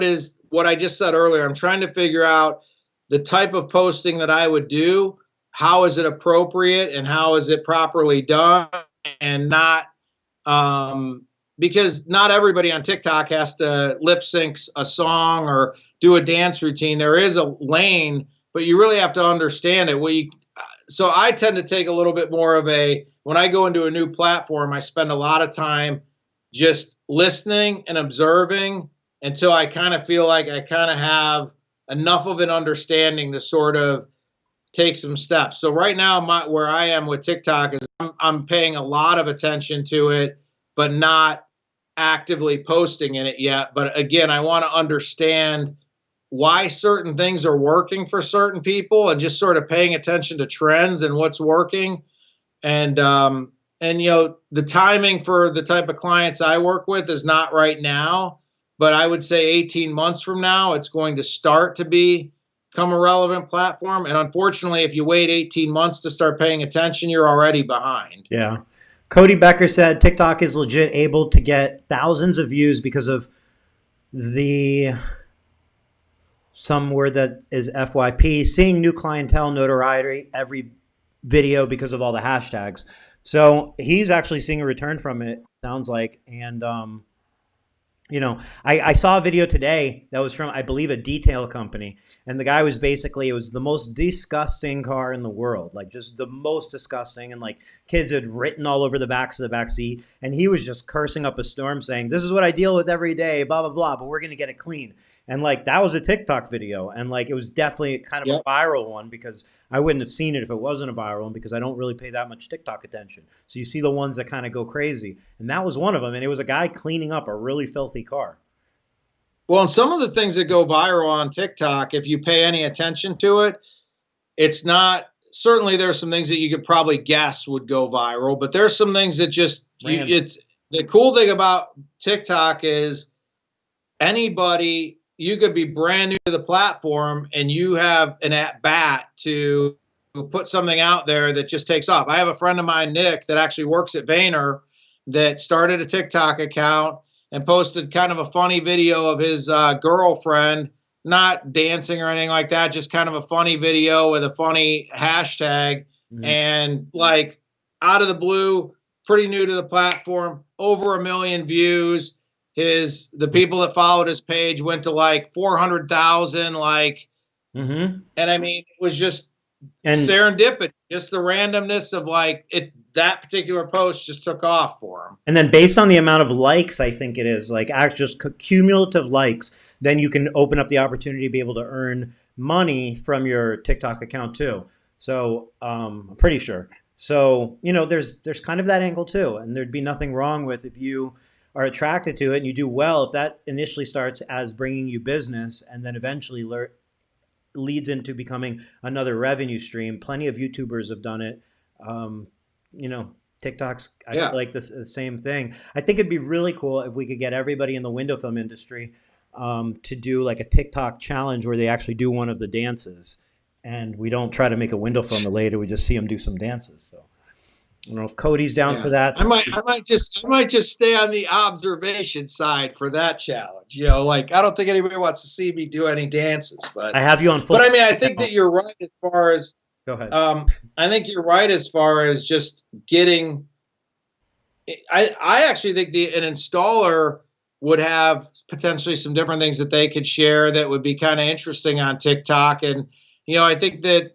is what I just said earlier. I'm trying to figure out the type of posting that I would do. How is it appropriate and how is it properly done, and not because not everybody on TikTok has to lip sync a song or do a dance routine. There is a lane, but you really have to understand it. So I tend to take a little bit more of when I go into a new platform, I spend a lot of time just listening and observing until I kind of feel like I kind of have enough of an understanding to sort of take some steps. So right now, where I am with TikTok is I'm paying a lot of attention to it, but not actively posting in it yet. But again, I want to understand why certain things are working for certain people and just sort of paying attention to trends and what's working. And the timing for the type of clients I work with is not right now, but I would say 18 months from now, it's going to start to become a relevant platform. And unfortunately, if you wait 18 months to start paying attention, you're already behind. Yeah. Cody Becker said TikTok is legit able to get thousands of views because of the some word that is FYP, seeing new clientele notoriety every video because of all the hashtags. So he's actually seeing a return from it, sounds like. And I saw a video today that was from, I believe, a detail company. And the guy was basically, it was the most disgusting car in the world, like just the most disgusting. And like kids had written all over the backs of the back seat. And he was just cursing up a storm saying, this is what I deal with every day, blah, blah, blah, but we're going to get it clean. And like that was a TikTok video. And like it was definitely kind of Yep. a viral one because I wouldn't have seen it if it wasn't a viral one because I don't really pay that much TikTok attention. So you see the ones that kind of go crazy. And that was one of them. And it was a guy cleaning up a really filthy car. Well, and some of the things that go viral on TikTok, if you pay any attention to it, it's not, certainly there's some things that you could probably guess would go viral, but there's some things that just, it's the cool thing about TikTok is you could be brand new to the platform and you have an at bat to put something out there that just takes off. I have a friend of mine, Nick, that actually works at Vayner, that started a TikTok account and posted kind of a funny video of his girlfriend, not dancing or anything like that, just kind of a funny video with a funny hashtag. Mhm. And like out of the blue, pretty new to the platform, over 1 million views. The people that followed his page went to like 400,000, Mm-hmm. and I mean, it was just And serendipity, just the randomness of that particular post just took off for him. and then based on the amount of likes, I think it is like just cumulative likes, then you can open up the opportunity to be able to earn money from your TikTok account too. So I'm pretty sure. So there's kind of that angle too, and there'd be nothing wrong with if you are attracted to it and you do well, if that initially starts as bringing you business and then eventually leads into becoming another revenue stream. Plenty of YouTubers have done it. Um, you know, TikTok's Yeah. like the same thing. I think it'd be really cool if we could get everybody in the window film industry to do like a TikTok challenge where they actually do one of the dances, and we don't try to make a window film related. We just see them do some dances. So I don't know if Cody's down for Yeah, that. I might just stay on the observation side for that challenge. You know, like I don't think anybody wants to see me do any dances, I have you on full. but I mean, I think that you're right as far as Go ahead. I think you're right as far as just getting. I actually think an installer would have potentially some different things that they could share that would be kind of interesting on TikTok, and I think that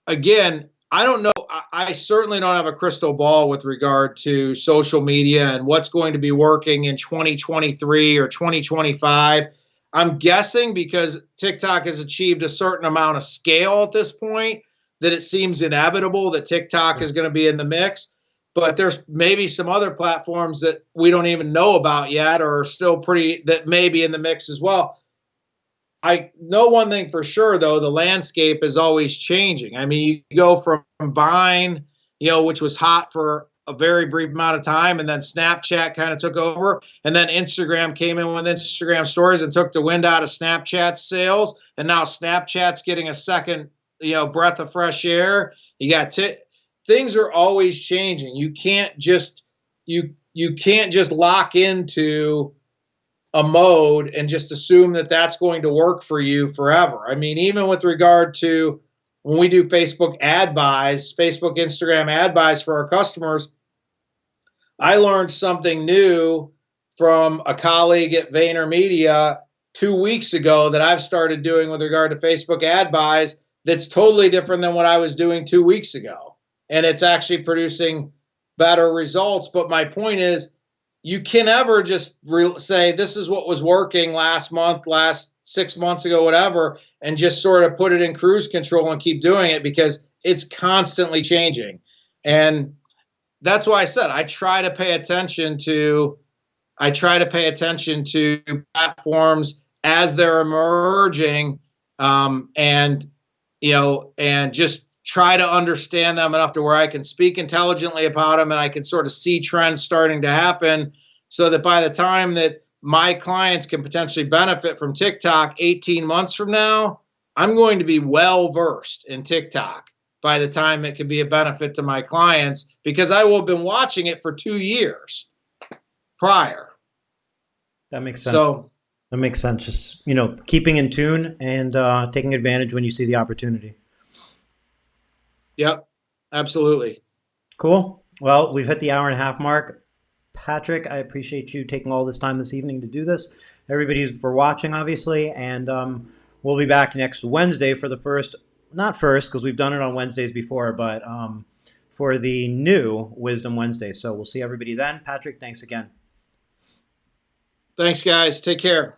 again, I don't know. I certainly don't have a crystal ball with regard to social media and what's going to be working in 2023 or 2025. I'm guessing because TikTok has achieved a certain amount of scale at this point that it seems inevitable that TikTok is going to be in the mix. But there's maybe some other platforms that we don't even know about yet or are still that may be in the mix as well. I know one thing for sure, though, the landscape is always changing. I mean, you go from Vine, which was hot for a very brief amount of time, and then Snapchat kind of took over, and then Instagram came in with Instagram stories and took the wind out of Snapchat's sails, and now Snapchat's getting a second, breath of fresh air. You got things are always changing. You can't just lock into a mode and just assume that that's going to work for you forever. I mean, even with regard to when we do Facebook Instagram ad buys for our customers, I learned something new from a colleague at VaynerMedia 2 weeks ago that I've started doing with regard to Facebook ad buys that's totally different than what I was doing 2 weeks ago. And it's actually producing better results. But my point is, you can never just say this is what was working last month, last 6 months ago, whatever, and just sort of put it in cruise control and keep doing it because it's constantly changing. And that's why I said I try to pay attention to platforms as they're emerging, and just try to understand them enough to where I can speak intelligently about them and I can sort of see trends starting to happen so that by the time that my clients can potentially benefit from TikTok 18 months from now, I'm going to be well versed in TikTok by the time it can be a benefit to my clients because I will have been watching it for 2 years prior. That makes sense. So that makes sense. Just, keeping in tune and taking advantage when you see the opportunity. Yep, absolutely. Cool. Well, we've hit the hour-and-a-half mark. Patrick, I appreciate you taking all this time this evening to do this. Everybody for watching, obviously, and we'll be back next Wednesday for the not first, because we've done it on Wednesdays before, but for the new Wisdom Wednesday. So we'll see everybody then. Patrick, thanks again. Thanks, guys. Take care.